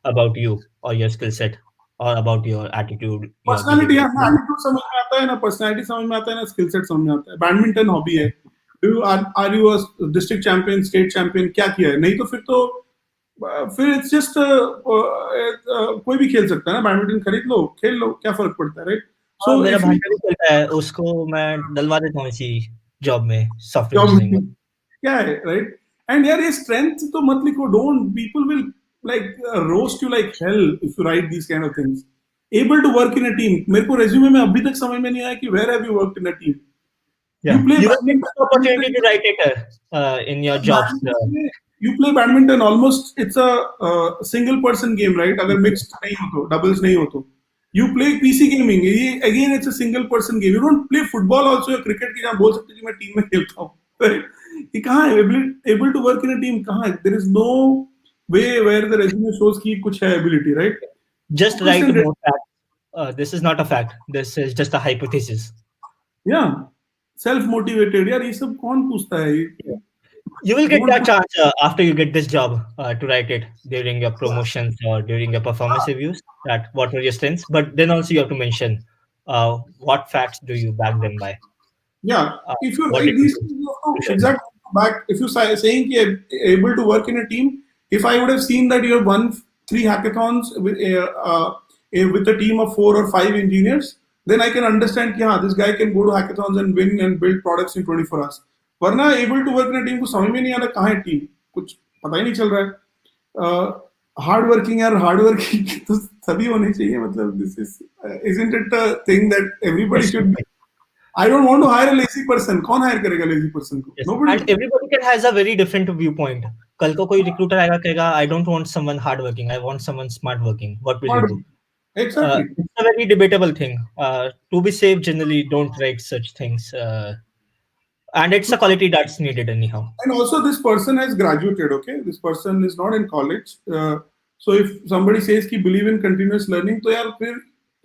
about you or your skill set or about your attitude, your personality है behavior. ना, attitude समझ में आता है ना, personality समझ में आता है ना, स्किल सेट समझ में आता है. बैडमिंटन हॉबी है, do are you a district champion, state champion, क्या किया है? नहीं तो फिर तो फिर इट्स जस्ट कोई भी खेल सकता है ना, बैडमिंटन खरीद लो, खेल लो, क्या फर्क पड़ता है, राइट? हाँ, सो मेरा इफ भांजा भी चलता है, उसको मैं डलवा देता हूँ इसी जॉब में, सॉफ्टवेयर जॉब इंजीनियरिंग में। क्या है, राइट? एंड यार, ये स्ट्रेंथ तो मत लिखो. Don't, people will like roast you like hell if you write these kind of things. Able to work in a team, मेरे को रेज्यूमे में अभी तक समझ में नहीं आया कि where have you worked in a team. You Yeah, play you will get badminton. the opportunity to write it in your jobs. You play badminton. Almost, it's a single person game, right? अगर mixed नहीं हो तो, doubles नहीं हो तो. You play PC gaming. ये again, it's a single person game. You don't play football also या cricket की, जहाँ बोल सकते कि मैं टीम में खेलता हूँ. Right? ये कहाँ है? Able to work in a team कहाँ है? There is no way where the resume shows कि कुछ है ability, right? Just Focus write and more facts. This is not a fact. This is just a hypothesis. yeah, self motivated. यार, ये सब कौन पूछता है? You will get that Don't. chance after you get this job to write it during your promotions or during your performance reviews. That what were your strengths, but then also you have to mention what facts do you back them by. Yeah, if you What write did you these do things, you to have to show that? exactly back. If you saying able to work in a team, if I would have seen that you have won 3 hackathons with a team of 4 or 5 engineers, then I can understand कि हाँ, this guy can go to hackathons and win and build products in 24 hours. वरना able to work in a team को समझ में नहीं आ रहा कहाँ है टीम, कुछ पता ही नहीं चल रहा है. हार्ड वर्किंग, यार, हार्ड वर्किंग तो सभी होने चाहिए. मतलब this is, isn't it a thing that everybody Yes, should be? I don't want to hire a lazy person. कौन hire करेगा lazy person को? yes. Nobody. And everybody can has a very different viewpoint. कल को कोई recruiter आएगा कहेगा I don't want someone hardworking. I want someone smart working. What will you do? Exactly. It's a very debatable thing. To be safe, generally don't write such things. And it's a quality that's needed anyhow. And also, this person has graduated. Okay, this person is not in college. So if somebody says कि believe in continuous learning, तो यार फिर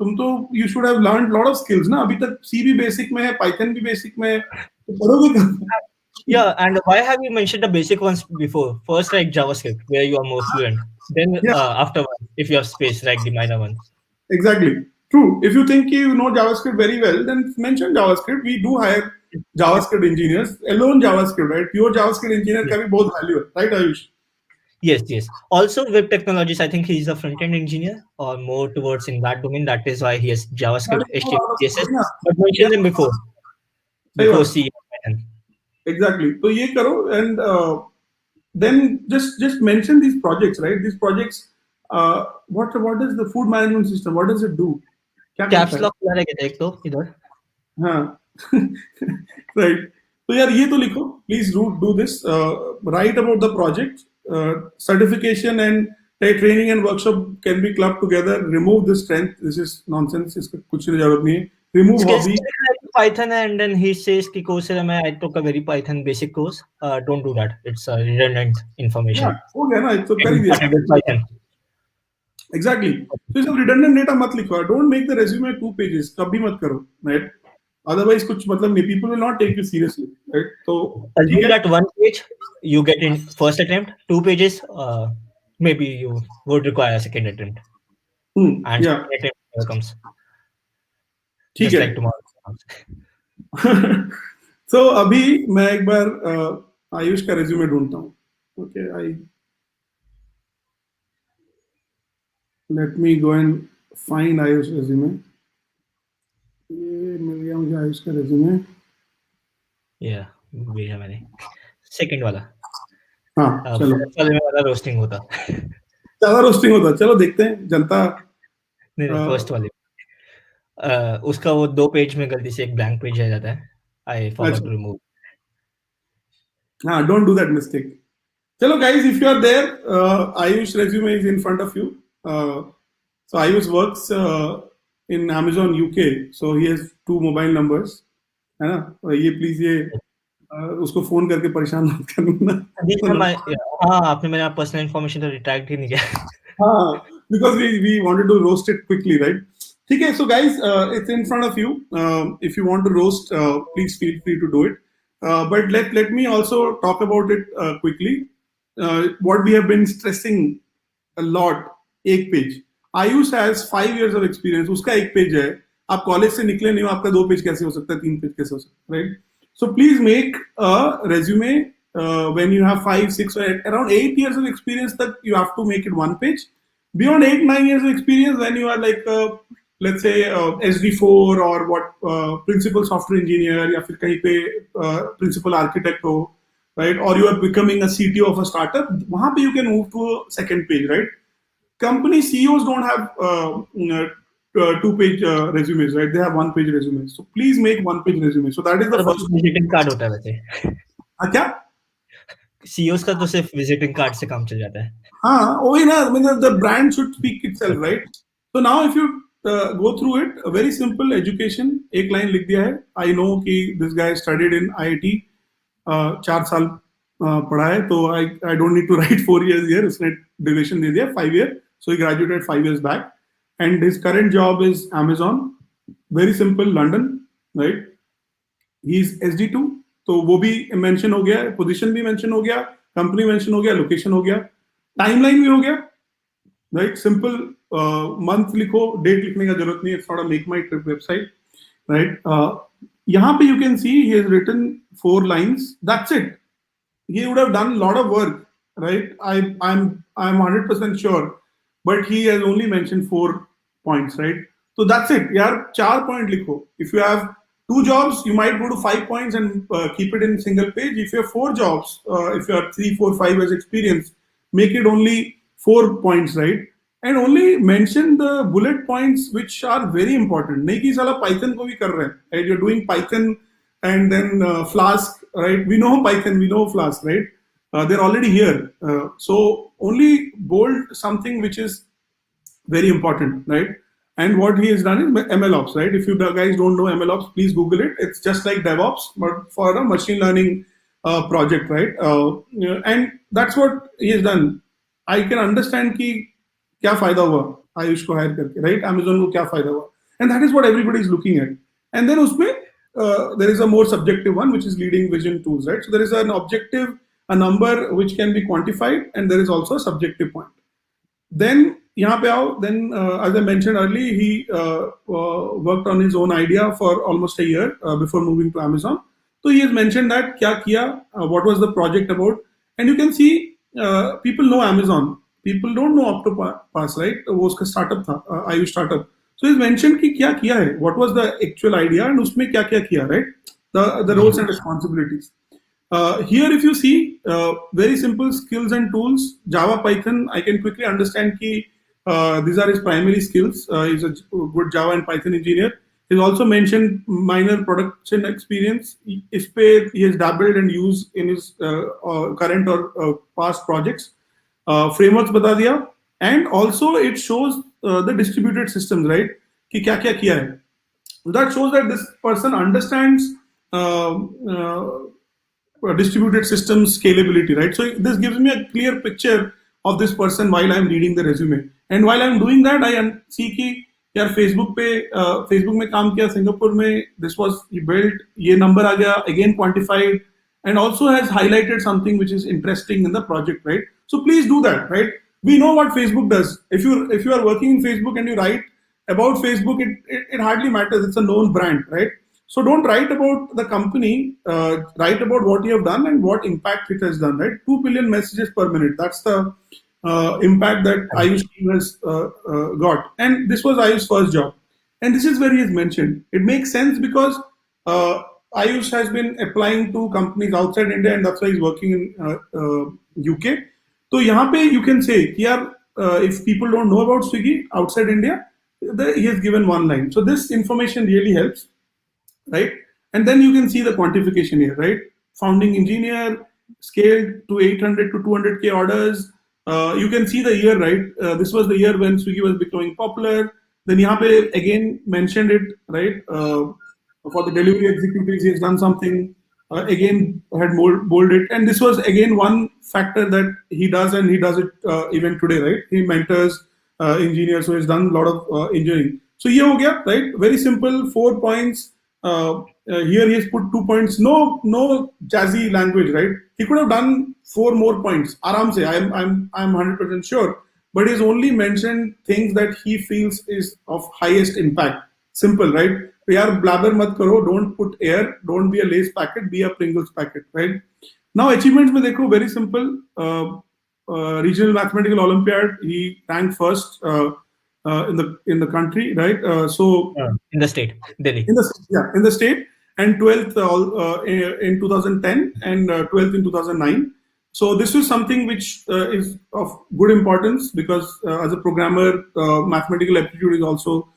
तुम तो you should have learned lot of skills ना. अभी तक C भी basic में है, Python भी basic में है, तो करोगे क्या? Yeah, and why have you mentioned the basic ones before? First, like JavaScript, where you are more fluent. Then, Yeah, afterwards, if you have space, like the minor ones. exactly. True. If you think you know JavaScript very well, then mention JavaScript. We do hire JavaScript engineers. Alone JavaScript, right? Pure JavaScript engineer Yes, का भी बहुत value है, right, Ayush? yes, yes. Also, web technologies, I think he's a front-end engineer or more towards in that domain. That is why he has JavaScript, HTML, CSS. But mention them सही before बात. C and Python. Exactly. तो ये करो, and then just mention these projects, right? These projects. What is the food management system? What does it do? क्या करता Caps है? lock खुला रहेगा एक तो इधर. हाँ. Right. तो यार ये तो लिखो. Please do this. Write about the project. Certification and training and workshop can be clubbed together. Remove the strength. This is nonsense. इसका कुछ जरूरत नहीं है. Remove Skills hobby. like Python, and then he says कि Coursera में I took a very Python basic course. Don't do that. It's redundant Yeah, information. हो गया ना, तो कर ही Getting दिया. started with Python. Exactly. So ये सब redundant data मत लिखो. Don't make the resume 2 pages. कभी मत करो, right? Otherwise कुछ मतलब नहीं. People will not take you seriously, right? तो ठीक Assume है. that 1 page you get in first attempt, 2 pages, maybe you would require a second attempt, and Yeah, second attempt never comes, ठीक just है. like tomorrow comes. So अभी मैं एक बार आयुष का resume ढूंढता हूँ. Okay, I let me go and find Ayush resume. ये मिल गया मुझे आयुष का रेज्यूमे. या भेजा मैंने सेकंड वाला. हाँ चलो, फर्स्ट वाले में वाला रोस्टिंग होता. ज्यादा रोस्टिंग होता. चलो देखते हैं जनता. नहीं फर्स्ट वाले. उसका वो 2 पेज में गलती से एक ब्लैंक पेज आ जाता है. आई फॉरगॉट टू अच्छा, रिमूव. हाँ, don't do that mistake. Chalo guys, if you are there, Ayush resume is in front of you. So Ayush works in Amazon UK, so he has 2 mobile numbers, है ना. ये please ये उसको phone करके परेशान मत करना. हाँ, आपने मेरा पर्सनल इन्फॉर्मेशन तो रिट्रैक्ट ही नहीं किया. हाँ, because we wanted to roast it quickly, right? ठीक है, so guys, it's in front of you. If you want to roast, please feel free to do it. But let me also talk about it quickly. What we have been stressing a lot, एक page. Ayush has 5 years of experience. उसका एक page है. आप college से निकले नहीं हो, आपका 2 पेज कैसे हो सकता है, 3 पेज कैसे हो सकता है, right? So please make a resume when you have 5, 6, or around 8 years of experience that you have to make it 1 page. Beyond 8, 9 years of experience, when you are like let's say SD4 or what principal software engineer या फिर कहीं पे principal architect हो, right? Or you are becoming a CTO of a startup, वहाँ पे you can move to a second page, right? Company CEOs don't have 2-page resumes, right? They have 1-page resumes. So please make 1-page resume. So that is the first. Visiting card होता है वैसे. क्या? CEOs का तो सिर्फ visiting card से काम चल जाता है. हाँ, वही ना. I mean, the brand should speak itself, right? So now if you go through it, a very simple education. एक लाइन लिख दिया है. I know कि this guy studied in IIT. 4 साल पढ़ा है, तो I don't need to write 4 years here. उसने duration दे दिया 5 year. So he graduated 5 years back, and his current job is Amazon. Very simple, London, right? He's SD2, तो वो भी mention हो गया, पोजीशन भी मेंशन हो गया, कंपनी मेंशन हो गया, लोकेशन हो गया, टाइमलाइन भी हो गया, राइट? सिंपल मंथ लिखो, डेट लिखने का जरूरत नहीं है. It's not a MakeMyTrip website, right? यहाँ पे you can see he has written 4 lines. That's it. He would have done a lot of work, right? I'm 100% sure, but he has only mentioned 4 points, right? So that's it. यार 4 point लिखो. If you have 2 jobs, you might go to 5 points and keep it in single page. If you have 4 jobs, if you have 3, 4, 5 years experience, make it only 4 points, right? And only mention the bullet points which are very important. नहीं कि साला Python को भी कर रहे हैं, right? You're doing Python and then Flask, right? We know Python, we know Flask, right? They're already here. So only bold something which is very important, right? And what he has done is MLOps, right? If you guys don't know MLOps, please Google it. It's just like DevOps, but for a machine learning project, right? And that's what he has done. I can understand कि क्या फायदा हुआ आयुष को higher करके, right? Amazon को क्या फायदा हुआ? And that is what everybody is looking at. And then उसमें there is a more subjective one, which is leading vision tools, right? So there is an objective, a number which can be quantified, and there is also a subjective point. Then यहाँ पे आओ. Then as I mentioned earlier, he worked on his own idea for almost a year before moving to Amazon. So he has mentioned that क्या किया, what was the project about, and you can see people know Amazon, people don't know Octopus, right? वो उसका startup था, Ayush startup. So he's mentioned कि क्या किया है, what was the actual idea, and उसमें क्या क्या किया, right? The roles and responsibilities. Here, if you see, very simple skills and tools. Java, Python, I can quickly understand कि these are his primary skills. He's a good Java and Python engineer. He's also mentioned minor production experience. इस पे he has dabbled and used in his current or past projects. Frameworks बता दिया, and also it shows the distributed systems, right? कि क्या क्या किया है. So that shows that this person understands distributed systems scalability, right? So this gives me a clear picture of this person while I'm reading the resume. And while I'm doing that, I see कि यार Facebook में काम किया, Singapore में this was he built, ये number आ गया, again quantified, and also has highlighted something which is interesting in the project, right? So please do that, right? We know what Facebook does. If you are working in Facebook and you write about Facebook, it hardly matters. It's a known brand, right? So don't write about the company, write about what you have done and what impact it has done, right? 2 billion messages per minute. That's the impact that Ayush team has got. And this was Ayush's first job. And this is where he is mentioned. It makes sense because uh, Ayush has been applying to companies outside India, and that's why he's working in UK. So यहाँ पे you can say कि यार if people don't know about Swiggy outside India, he has given one line. So this information really helps, right? And then you can see the quantification here, right? Founding engineer, scaled to 800 to 200K orders. You can see the year, right? This was the year when Swiggy was becoming popular. Then यहाँ पे again mentioned it, right? For the delivery executives, he has done something. Again, had bolded, and this was again one factor that he does, and he does it even today, right? He mentors engineers, so he's done a lot of engineering. So here, ho gaya, right? Very simple, 4 points. Here he has put 2 points. No jazzy language, right? He could have done 4 more points. Aram se, I'm 100% sure. But he's only mentioned things that he feels is of highest impact. Simple, right? यार blabber मत करो, don't put air, don't be a Lay's packet, be a Pringles packet, right? Now achievements में देखो, very simple. Regional mathematical Olympiad, he ranked first in the country, right? In the state, Delhi. In the state, and 12th in 2010 and 12th in 2009. So this was something which is of good importance because as a programmer, mathematical aptitude is also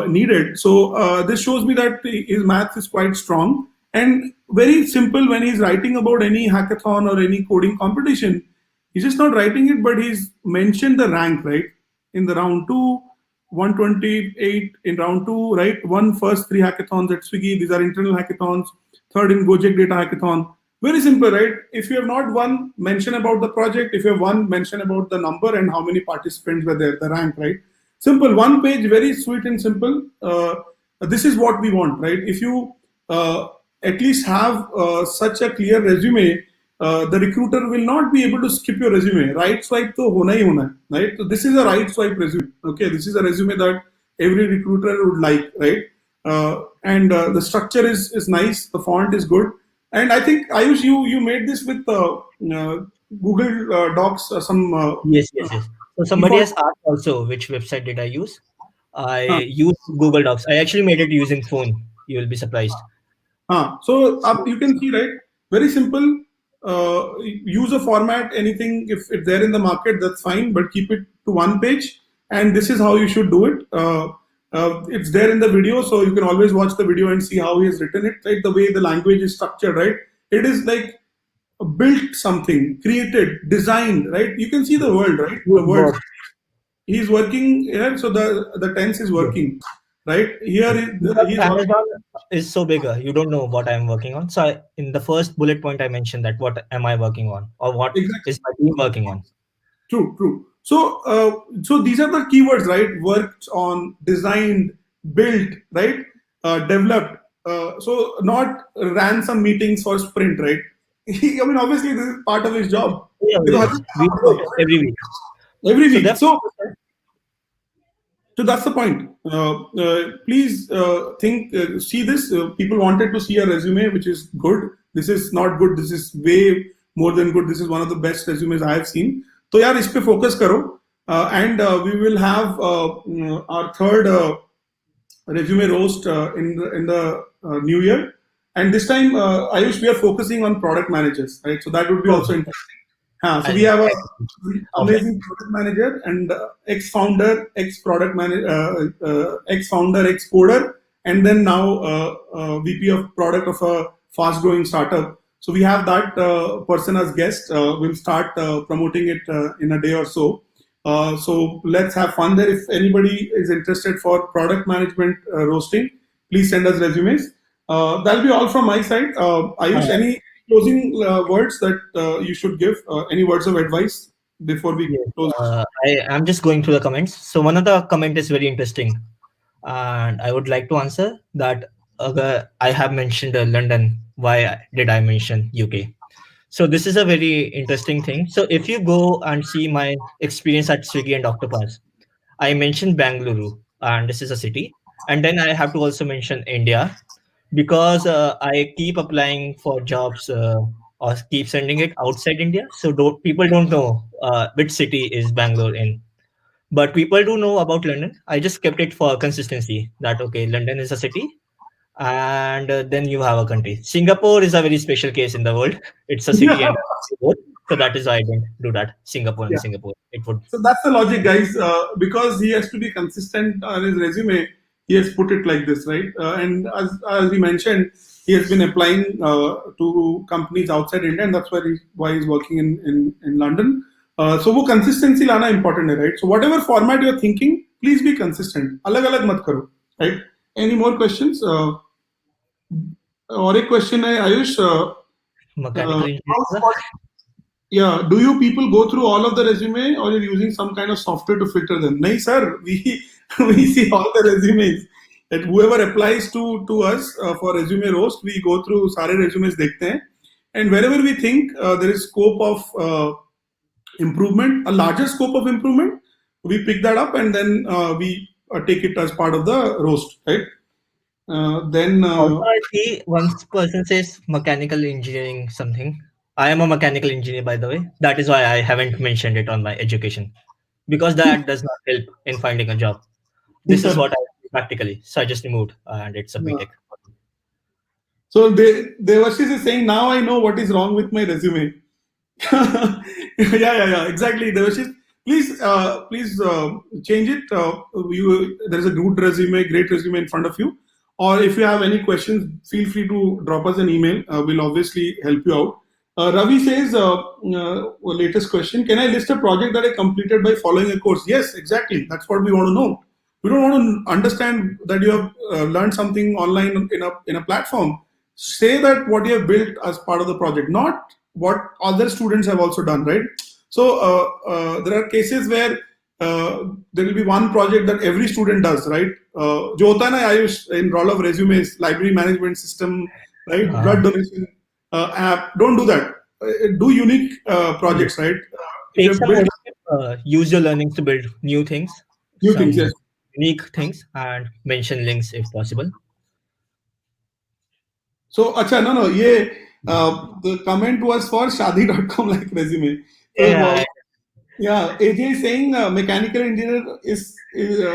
needed. So this shows me that his math is quite strong and very simple. When he's writing about any hackathon or any coding competition, he's just not writing it, but he's mentioned the rank, right? In the round two, 128 in round two, right? Won first 3 hackathons at Swiggy. These are internal hackathons. Third in Gojek data hackathon. Very simple, right? If you have not won, mention about the project. If you have won, mention about the number and how many participants were there, the rank, right? Simple, one page, very sweet and simple. This is what we want, right? If you at least have such a clear resume, the recruiter will not be able to skip your resume. Right swipe to hona hi hona, right? So this is a right swipe resume. Okay, this is a resume that every recruiter would like, right? And the structure is nice. The font is good. And I think Ayush, you made this with Google Docs. Yes. So somebody has asked also which website did I use. I used Google Docs. I actually made it using phone. You will be surprised. So you can see, right? Very simple. Use a format, anything, if it's there in the market, that's fine, but keep it to one page. And this is how you should do it. It's there in the video, so you can always watch the video and see how he has written it, right? The way the language is structured, right? It is like built something, created, designed, right? You can see the world, right? The world. He's working here, so the tense is working, right? Here he's Amazon is so bigger. You don't know what I'm working on. So in the first bullet point, I mentioned that what am I working on, or what is my team working on? True. So these are the keywords, right? Worked on, designed, built, right? Developed. So not ran some meetings for sprint, right? I mean, obviously this is part of his job. Yeah. We do it every week. Every week. So that's the point. Please see this. People wanted to see a resume, which is good. This is not good. This is way more than good. This is one of the best resumes I have seen. So yaar, is pe focus karo. And we will have our third resume roast in the new year. And this time, Ayush, we are focusing on product managers, right? So that would be also interesting. So we have a amazing product manager and ex-founder, ex-product manager, ex-founder, ex-coder, and then now VP of product of a fast-growing startup. So we have that person as guest. We'll start promoting it in a day or so. So let's have fun there. If anybody is interested for product management roasting, please send us resumes. That'll be all from my side. Ayush, any closing words that you should give? Any words of advice before we close? I'm just going through the comments. So one of the comment is very interesting, and I would like to answer that. I have mentioned London. Why did I mention UK? So this is a very interesting thing. So if you go and see my experience at Swiggy and Octopus, I mentioned Bangalore, and this is a city. And then I have to also mention India. because I keep applying for jobs or keep sending it outside India. So people don't know which city is Bangalore in. But people do know about London. I just kept it for consistency that, okay, London is a city, and then you have a country. Singapore is a very special case in the world. It's a city and a country both. So that is why I didn't do that. Singapore and Yeah. Singapore. It would. So that's the logic, guys. Because he has to be consistent on his resume, he has put it like this, right? And as we mentioned, he has been applying to companies outside India, and that's why he's working in London. So वो consistency लाना important है, right? So whatever format you're thinking, please be consistent. अलग अलग मत करो, right? Any more questions? और एक question है Ayush. Mechanical How engineering. Yeah, do you people go through all of the resume or you're using some kind of software to filter them? No, sir, we see all the resumes. That whoever applies to us for resume roast, we go through सारे resumes देखते हैं, and wherever we think there is scope of improvement, a larger scope of improvement, we pick that up and then we take it as part of the roast, right? Then Also, I see once person says mechanical engineering something. I am a mechanical engineer, by the way. That is why I haven't mentioned it on my education because that does not help in finding a job. This is what I do practically. So I just removed, and it's a yeah. BTech. So Devashish is saying now I know what is wrong with my resume. Yeah, exactly. Devashish, please change it. There is a good resume, great resume in front of you. Or if you have any questions, feel free to drop us an email. We'll obviously help you out. Ravi says, latest question: can I list a project that I completed by following a course? Yes, exactly. That's what we want to know. We don't want to understand that you have learned something online in a platform. Say that what you have built as part of the project, not what other students have also done, right? So there are cases where there will be one project that every student does, right? जो होता है ना Ayush in roll of resumes, library management system, right? Blood donation app. Don't do that. Do unique projects, right? If you Take have some built ownership. Use your learnings to build new things, new things, some yes. unique things, and mention links if possible. So, acha, no, the comment was for shadi.com like resume. So, Yeah, yeah, AJ is saying mechanical engineer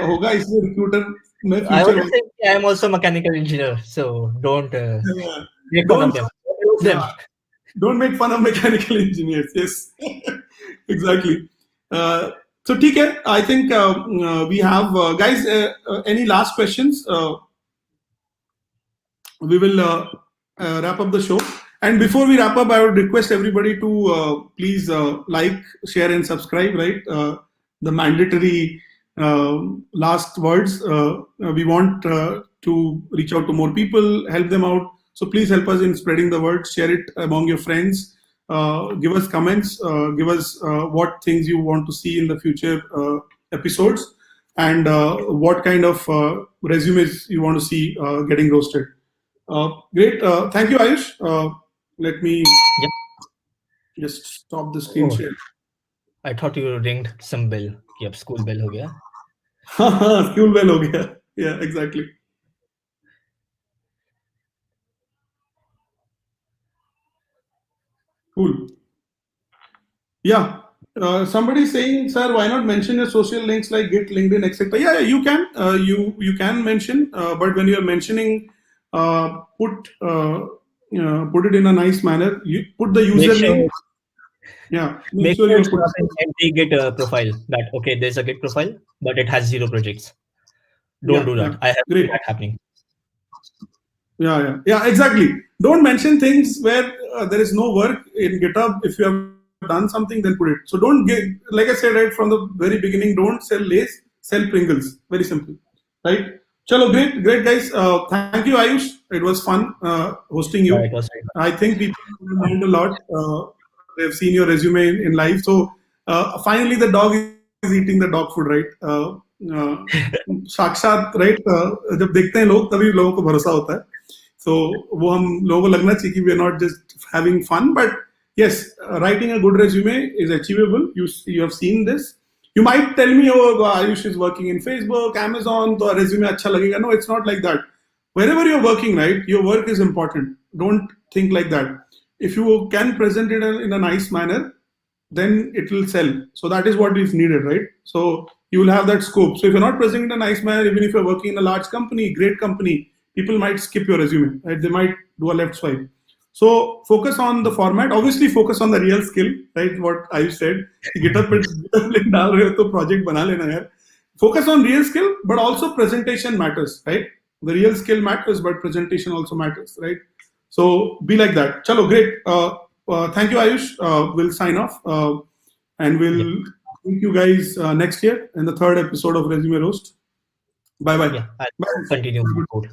होगा इसलिए recruiter में I future want to होगा. say I am also a mechanical engineer, so don't Yeah. make fun of Don't, them. Roast them. yeah, don't make fun of mechanical engineers. Yes, exactly. So, ठीक है. I think we have guys. Any last questions? We will wrap up the show. And before we wrap up, I would request everybody to please like, share, and subscribe. Right, the mandatory last words. We want to reach out to more people, help them out. So please help us in spreading the word. Share it among your friends. Give us comments. Give us what things you want to see in the future episodes, and what kind of resumes you want to see getting roasted. Great. Thank you, Ayush. Let me Yep. just stop the screen Oh, share. I thought you ringed some bell. Yep, school bell हो गया. Fuel well ho gaya. Yeah, exactly. Cool. Yeah. Somebody saying, sir, why not mention your social links like Git, LinkedIn, etc. Yeah, you can. You can mention, but when you are mentioning, put it in a nice manner. You put the Make username. sure Yeah, make make sure sure you it's put. not an empty Git profile. That okay, there's a Git profile, but it has 0 projects. Don't Yeah, do yeah. that. I have seen Great. that happening. Yeah, exactly. Don't mention things where there is no work in GitHub. If you have done something, then put it. So don't get, like I said right from the very beginning, don't sell Lays, sell Pringles. Very simple, right? Chalo, great, guys. Thank you, Ayush. It was fun hosting you. It was right. I think people learned a lot. They've seen your resume in life. So finally, the dog is eating the dog food, right? साक्षात right जब देखते हैं लोग तभी लोगों को भरोसा होता है so वो हम लोगों को लगना चाहिए कि we are not just having fun but yes writing a good resume is achievable. You have seen this. You might tell me oh Ayush is working in Facebook, Amazon तो resume अच्छा लगेगा. No, it's not like that. wherever you're working, right, your work is important. Don't think like that. If you can present it in a nice manner, then it will sell. So that is what is needed, right? So you will have that scope. So if you're not presenting in a nice manner, even if you're working in a large company, great company, people might skip your resume, right? They might do a left swipe. So focus on the format. Obviously, focus on the real skill, right? What I said. GitHub पे GitHub link डाल रहे हो तो project बना लेना यार. Focus on real skill, but also presentation matters, right? The real skill matters, but presentation also matters, right? So be like that. Chalo, great. Thank you, Ayush. We'll sign off, and Yeah, we'll meet you guys next year in the third episode of Resume Roast. Bye bye. yeah. I'll Bye. continue my food,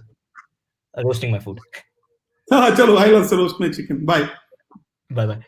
roasting my food. Chalo, I love roast my chicken. Bye. Bye bye.